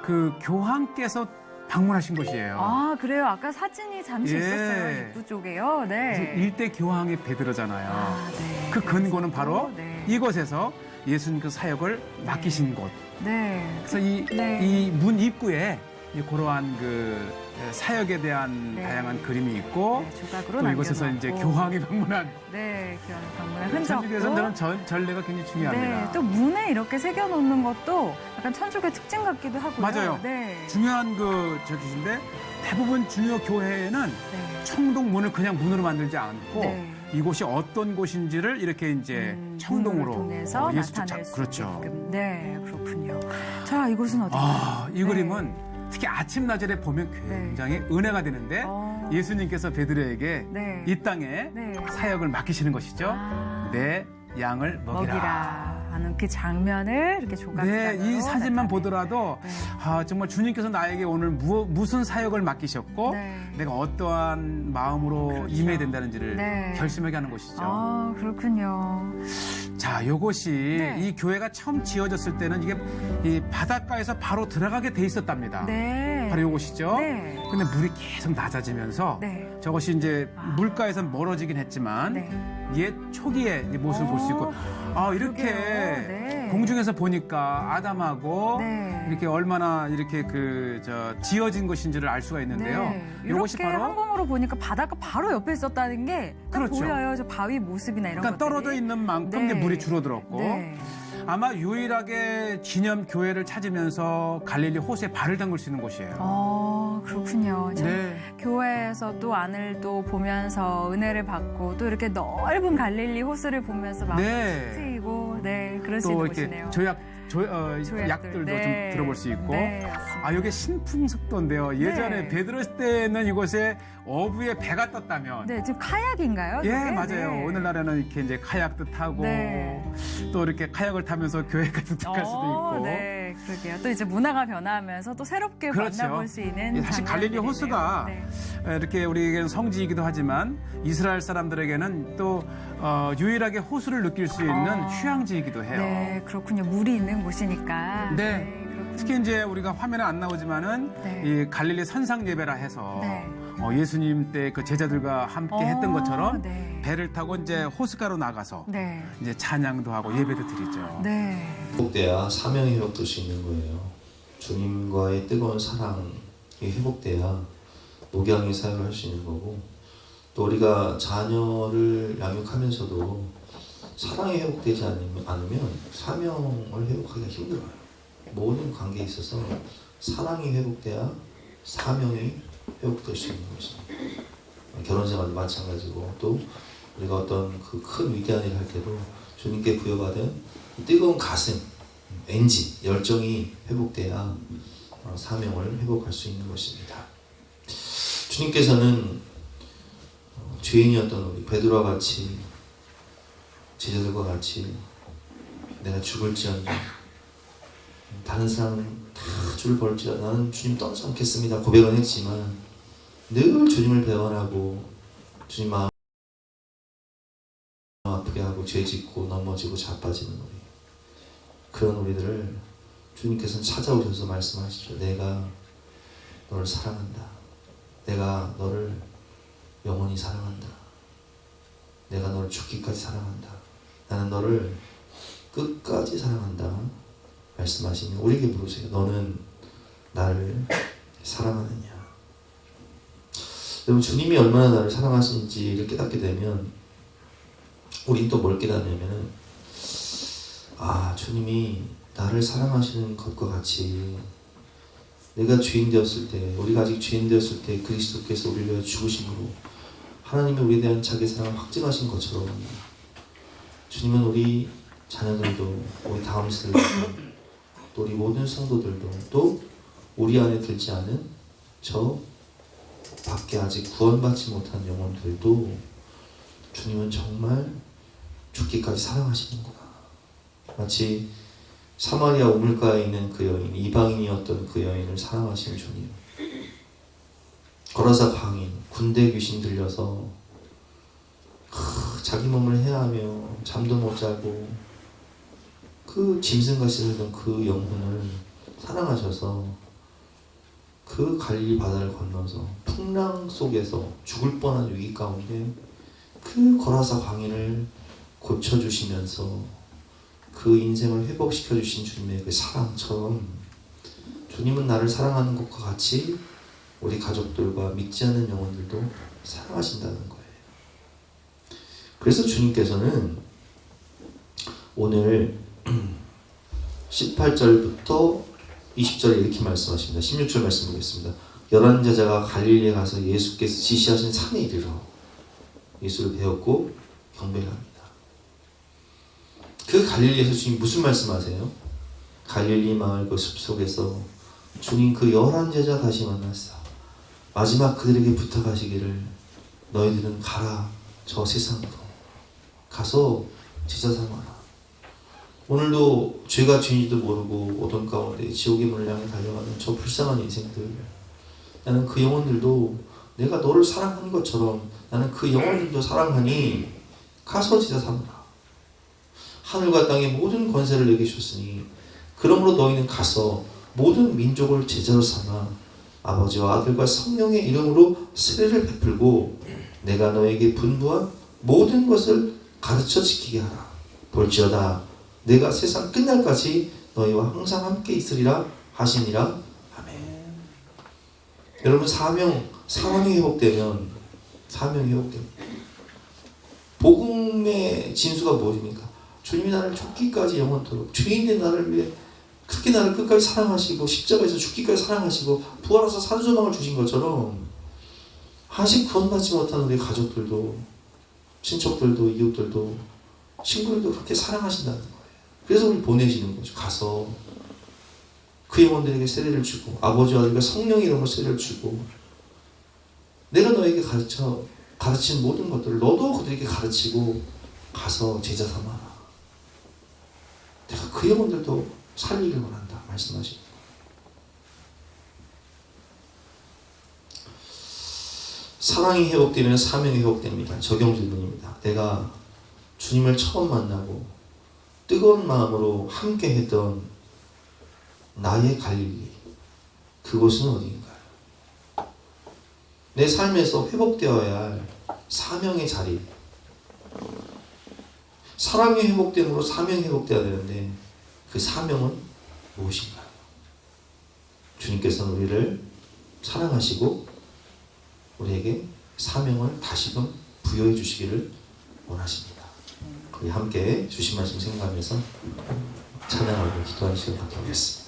그 교황께서 방문하신 곳이에요. 아, 그래요? 아까 사진이 잠시 예. 있었어요. 입구 쪽에요. 네. 일대 교황이 베드로잖아요. 네. 그 근거는 바로 네. 이곳에서 예수님 그 사역을 맡기신 곳. 네. 그래서 이 네. 문 입구에 그러한 그 사역에 대한 네. 다양한 그림이 있고 네, 조각으로 또 이곳에서 이제 남겨놓고. 교황이 방문한 네, 교황 방문한 흔적도. 천주교에서는 전례가 굉장히 중요합니다. 네, 또 문에 이렇게 새겨놓는 것도 약간 천주교 특징 같기도 하고요. 맞아요. 네. 중요한 그 저기신데 대부분 중요 교회에는 네. 청동 문을 그냥 문으로 만들지 않고 네. 이곳이 어떤 곳인지를 이렇게 이제 청동으로 문을 통해서 예수 나타낼 수 그렇죠. 있게끔. 네, 그렇군요. 자, 이곳은 어디예요? 이 그림은 특히 아침 나절에 보면 굉장히 은혜가 되는데 예수님께서 베드로에게 네. 이 땅에 네. 사역을 맡기시는 것이죠. 내 양을 먹이라. 하는 그 장면을 이렇게 조각상으로 네, 이 사진만 나타내는. 보더라도 네. 정말 주님께서 나에게 오늘 무슨 사역을 맡기셨고 네. 내가 어떠한 마음으로 그렇죠. 임해야 된다는지를 네. 결심하게 하는 곳이죠. 아, 그렇군요. 자, 이것이 네. 이 교회가 처음 지어졌을 때는 이게 이 바닷가에서 바로 들어가게 돼 있었답니다. 네. 바로 이곳이죠. 네. 근데 물이 계속 낮아지면서 네. 저것이 이제 물가에서 멀어지긴 했지만 네. 옛 초기의 이 모습을 볼 수 있고 이렇게 그러게요. 네. 공중에서 보니까 아담하고 네. 이렇게 얼마나 이렇게 지어진 것인지를 알 수가 있는데요. 네. 이것이 이렇게 바로 항공으로 보니까 바닷가 바로 옆에 있었다는 게 딱 그렇죠. 보여요. 저 바위 모습이나 이런 그러니까 것들이. 떨어져 있는 만큼 네. 이제 물이 줄어들었고 네. 아마 유일하게 기념 교회를 찾으면서 갈릴리 호수에 발을 담글 수 있는 곳이에요. 그렇군요. 참 네. 교회에서 또 안을 또 보면서 은혜를 받고 또 이렇게 넓은 갈릴리 호수를 보면서 마음이 네. 트이고 네, 그럴 수 또 있는 이렇게 곳이네요. 조약들도 조약들. 좀 네. 들어볼 수 있고 네, 맞습니다. 여기 신풍속도인데요. 예전에 네. 베드로 때는 이곳에 어부의 배가 떴다면 네, 지금 카약인가요? 예, 저게? 맞아요. 네. 오늘날에는 이렇게 이제 카약도 타고 네. 또 이렇게 카약을 타면서 교회까지 들어갈 수도 있고. 네, 그러게요. 또 이제 문화가 변화하면서 또 새롭게 그렇죠. 만나볼 수 있는 사실 갈릴리 장면들이네요. 호수가 네. 이렇게 우리에게는 성지이기도 하지만 이스라엘 사람들에게는 또 유일하게 호수를 느낄 수 있는 휴양지이기도 해요. 네, 그렇군요. 물이 있는 곳이니까. 네. 그렇군요. 특히 이제 우리가 화면에 안 나오지만은 네. 이 갈릴리 선상 예배라 해서 네. 예수님 때 그 제자들과 함께 했던 것처럼 네. 배를 타고 이제 호숫가로 나가서 네. 이제 찬양도 하고 예배도 드리죠. 네. 회복돼야 사명이 회복될 수 있는 거예요. 주님과의 뜨거운 사랑이 회복돼야 목양의 사역을 할 수 있는 거고 또 우리가 자녀를 양육하면서도 사랑이 회복되지 않으면 사명을 회복하기가 힘들어요. 모든 관계에 있어서 사랑이 회복돼야 사명이 회복될 수 있는 것입니다. 결혼 생활도 마찬가지고, 또 우리가 어떤 그 큰 위대한 일을 할 때도 주님께 부여받은 뜨거운 가슴, 엔진, 열정이 회복돼야 사명을 회복할 수 있는 것입니다. 주님께서는 죄인이었던 우리 베드로와 같이, 제자들과 같이 내가 죽을지언정 다른 사람은 다 줄을 벌지라 나는 주님 떠나지 않겠습니다 고백은 했지만, 늘 주님을 배반하고 주님 마음 아프게 하고 죄 짓고 넘어지고 자빠지는 우리, 그런 우리들을 주님께서는 찾아오셔서 말씀하시죠. 내가 너를 사랑한다. 내가 너를 영원히 사랑한다. 내가 너를 죽기까지 사랑한다. 나는 너를 끝까지 사랑한다. 말씀하시면 우리에게 물으세요. 너는 나를 사랑하느냐? 여러분, 주님이 얼마나 나를 사랑하시는지를 깨닫게 되면 우린 또 뭘 깨닫냐면은, 주님이 나를 사랑하시는 것과 같이 내가 죄인 되었을 때, 우리가 아직 죄인 되었을 때 그리스도께서 우리를 위하여 죽으심으로 하나님이 우리에 대한 자기 사랑을 확증하신 것처럼, 주님은 우리 자녀들도, 우리 다음 세대도, 또 우리 모든 성도들도, 또 우리 안에 들지 않은 저 밖에 아직 구원받지 못한 영혼들도 주님은 정말 죽기까지 사랑하시는구나. 마치 사마리아 우물가에 있는 그 여인, 이방인이었던 그 여인을 사랑하시는 주님. 거라사 광인, 군대 귀신 들려서 자기 몸을 해하며 잠도 못 자고 그 짐승같이 살던 그 영혼을 사랑하셔서 그 갈릴리 바다를 건너서 풍랑 속에서 죽을 뻔한 위기 가운데 그 거라사 광인을 고쳐주시면서 그 인생을 회복시켜 주신 주님의 그 사랑처럼, 주님은 나를 사랑하는 것과 같이 우리 가족들과 믿지 않는 영혼들도 사랑하신다는 거예요. 그래서 주님께서는 오늘 18절부터 20절에 이렇게 말씀하십니다. 16절 말씀 보겠습니다. 11 제자가 갈릴리에 가서 예수께서 지시하신 산에 이르러 예수를 배웠고 경배를 합니다. 그 갈릴리에서 주님 무슨 말씀하세요? 갈릴리 마을 그 숲속에서 주님 그 11 제자 다시 만났어. 마지막 그들에게 부탁하시기를, 너희들은 가라, 저 세상으로 가서 제자 삼아라. 오늘도 죄가 죄인지도 모르고 어둠 가운데 지옥의 문을 향해 달려가는 저 불쌍한 인생들, 나는 그 영혼들도 내가 너를 사랑하는 것처럼 나는 그 영혼들도 사랑하니 가서 제자 삼으라. 하늘과 땅의 모든 권세를 내게 주셨으니 그러므로 너희는 가서 모든 민족을 제자로 삼아 아버지와 아들과 성령의 이름으로 세례를 베풀고 내가 너에게 분부한 모든 것을 가르쳐 지키게 하라. 볼지어다 내가 세상 끝날까지 너희와 항상 함께 있으리라 하시니라. 아멘. 여러분, 사명이 회복되면, 복음의 진수가 무엇입니까? 주님이 나를 죽기까지 영원토록, 죄인된 나를 위해 그렇게 나를 끝까지 사랑하시고 십자가에서 죽기까지 사랑하시고 부활하셔서 산소망을 주신 것처럼, 아직 구원받지 못한 우리 가족들도, 친척들도, 이웃들도, 친구들도 그렇게 사랑하신다는 거예요. 그래서 우리 보내시는 거죠. 가서 그 영혼들에게 세례를 주고 아버지와 아들과 성령의 이름으로 세례를 주고, 내가 너에게 가르친 모든 것들을 너도 그들에게 가르치고 가서 제자 삼아라. 내가 그 영혼들도 살리길 원한다 말씀하십니다. 사랑이 회복되면 사명이 회복됩니다. 적용 질문입니다. 내가 주님을 처음 만나고 뜨거운 마음으로 함께 했던 나의 갈릴리, 그곳은 어디인가요? 내 삶에서 회복되어야 할 사명의 자리, 사랑이 회복됨으로 사명이 회복되어야 되는데 그 사명은 무엇인가요? 주님께서는 우리를 사랑하시고 우리에게 사명을 다시금 부여해 주시기를 원하십니다. 우리 함께 주신 말씀 생각하면서 찬양하고 기도하는 시간 갖도록 하겠습니다.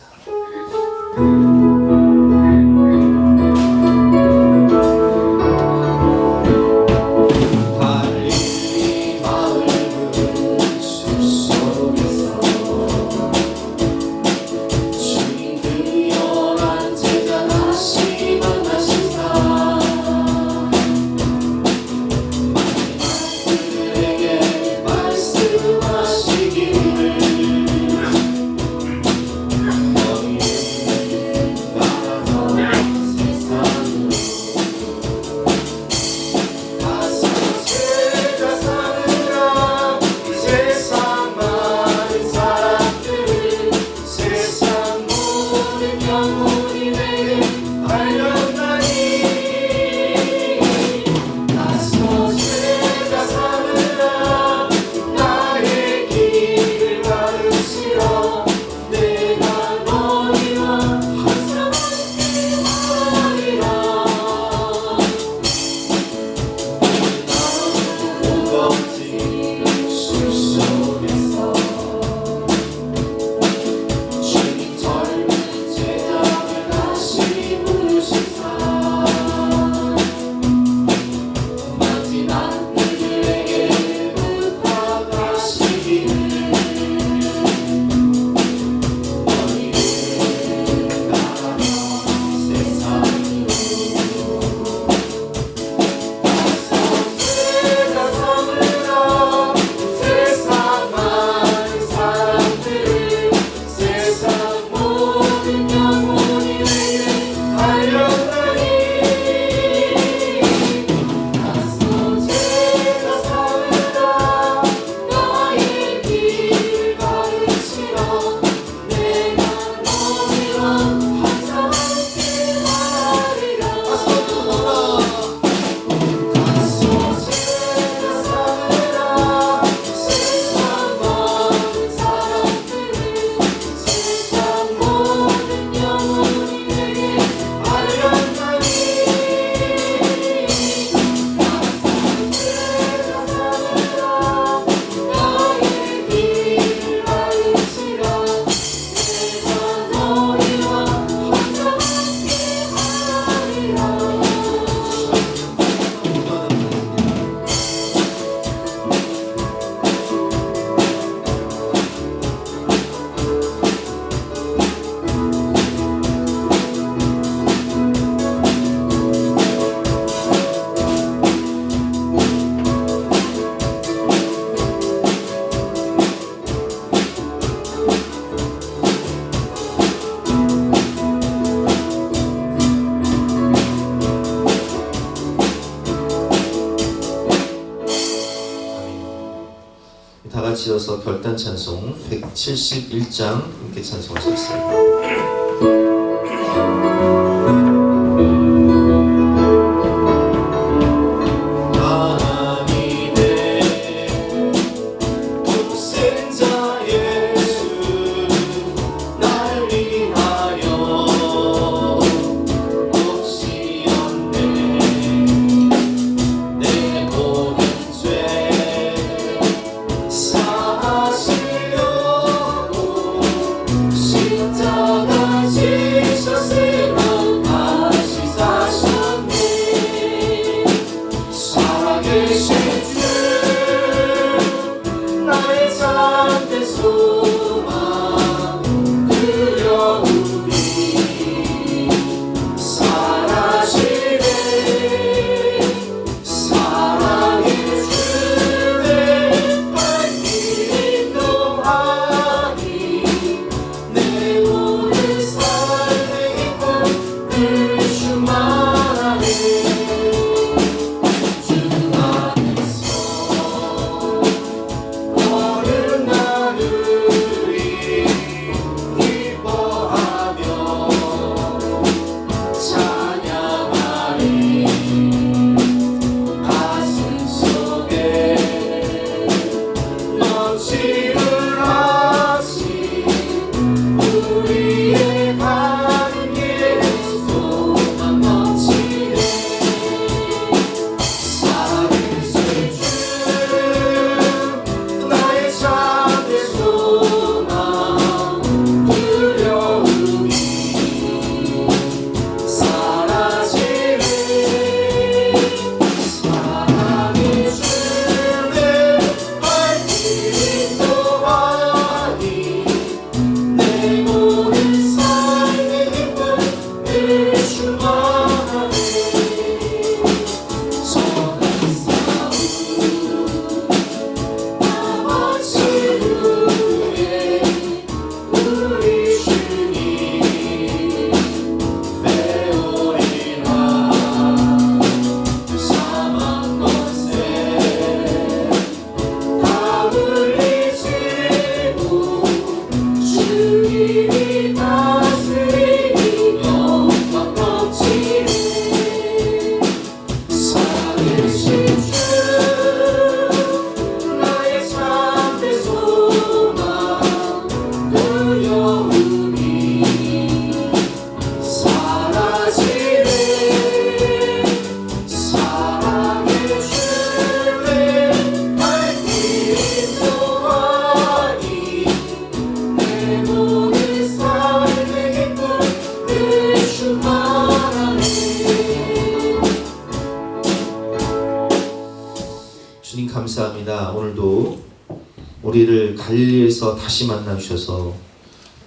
다 같이 이어서 결단 찬송 171장 함께 찬송하시겠습니다. 십자가 지 주님 감사합니다. 오늘도 우리를 갈릴리에서 다시 만나 주셔서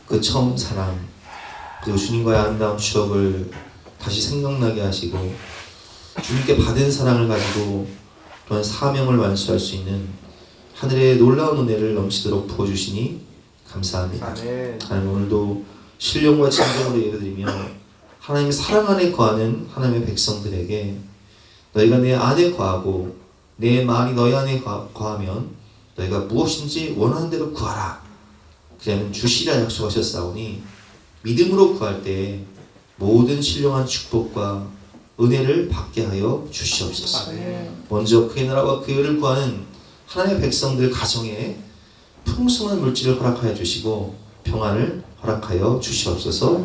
그 처음 사랑 그리고 주님과의 아름다운 추억을 다시 생각나게 하시고 주님께 받은 사랑을 가지고 또한 사명을 완수할 수 있는 하늘의 놀라운 은혜를 넘치도록 부어주시니 감사합니다. 하나님 오늘도 신령과 진정으로 예배드리며 하나님의 사랑 안에 거하는 하나님의 백성들에게 너희가 내 안에 거하고 내 말이 너희 안에 거하면 너희가 무엇인지 원하는 대로 구하라. 그러면 주시라 약속하셨사오니 믿음으로 구할 때 모든 신령한 축복과 은혜를 받게 하여 주시옵소서. 먼저 그의 나라와 그의 의를 구하는 하나님의 백성들 가정에 풍성한 물질을 허락하여 주시고 평안을 허락하여 주시옵소서.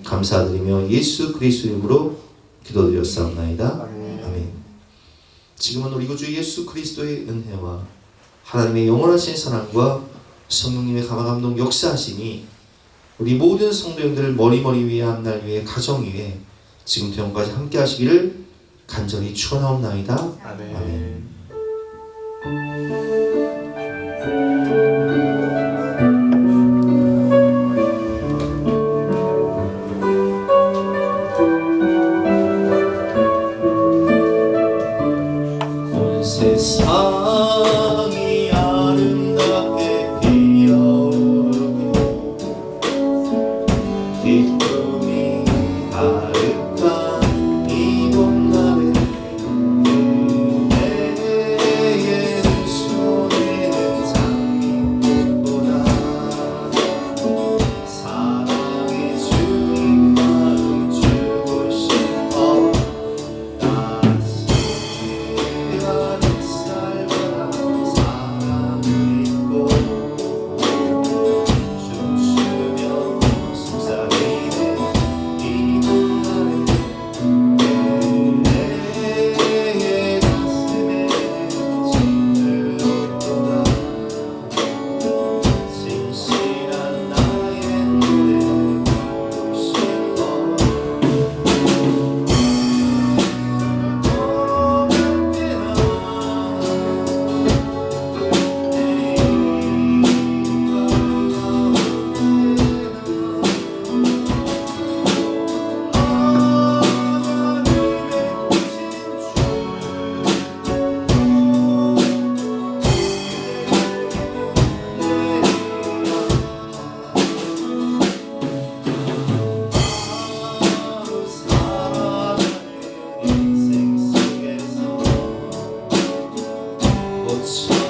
감사드리며 예수 그리스도 이름으로 기도드렸사옵나이다. 아멘. 지금은 우리 구주 예수 그리스도의 은혜와 하나님의 영원하신 사랑과 성령님의 감화감동 역사하심이 우리 모든 성도님들 머리 위에 앞날 위에 가정 위에 지금부터 영까지 함께 하시기를 간절히 축원하옵나이다. 아멘. 온 세상이 아름답게 피어오르고 기쁨이 가득한 이 봄날에 그대의 손에는 장미꽃보다 사랑의 주님 마음 주고 싶어. 따스한 햇살보다 사랑을 잊고 춤추며 속삭이는 이 봄날에 그대의 가슴에 짙은 꽃보다 진실한 나의 노래 부르고 싶어. 인생 속에서 꽃처럼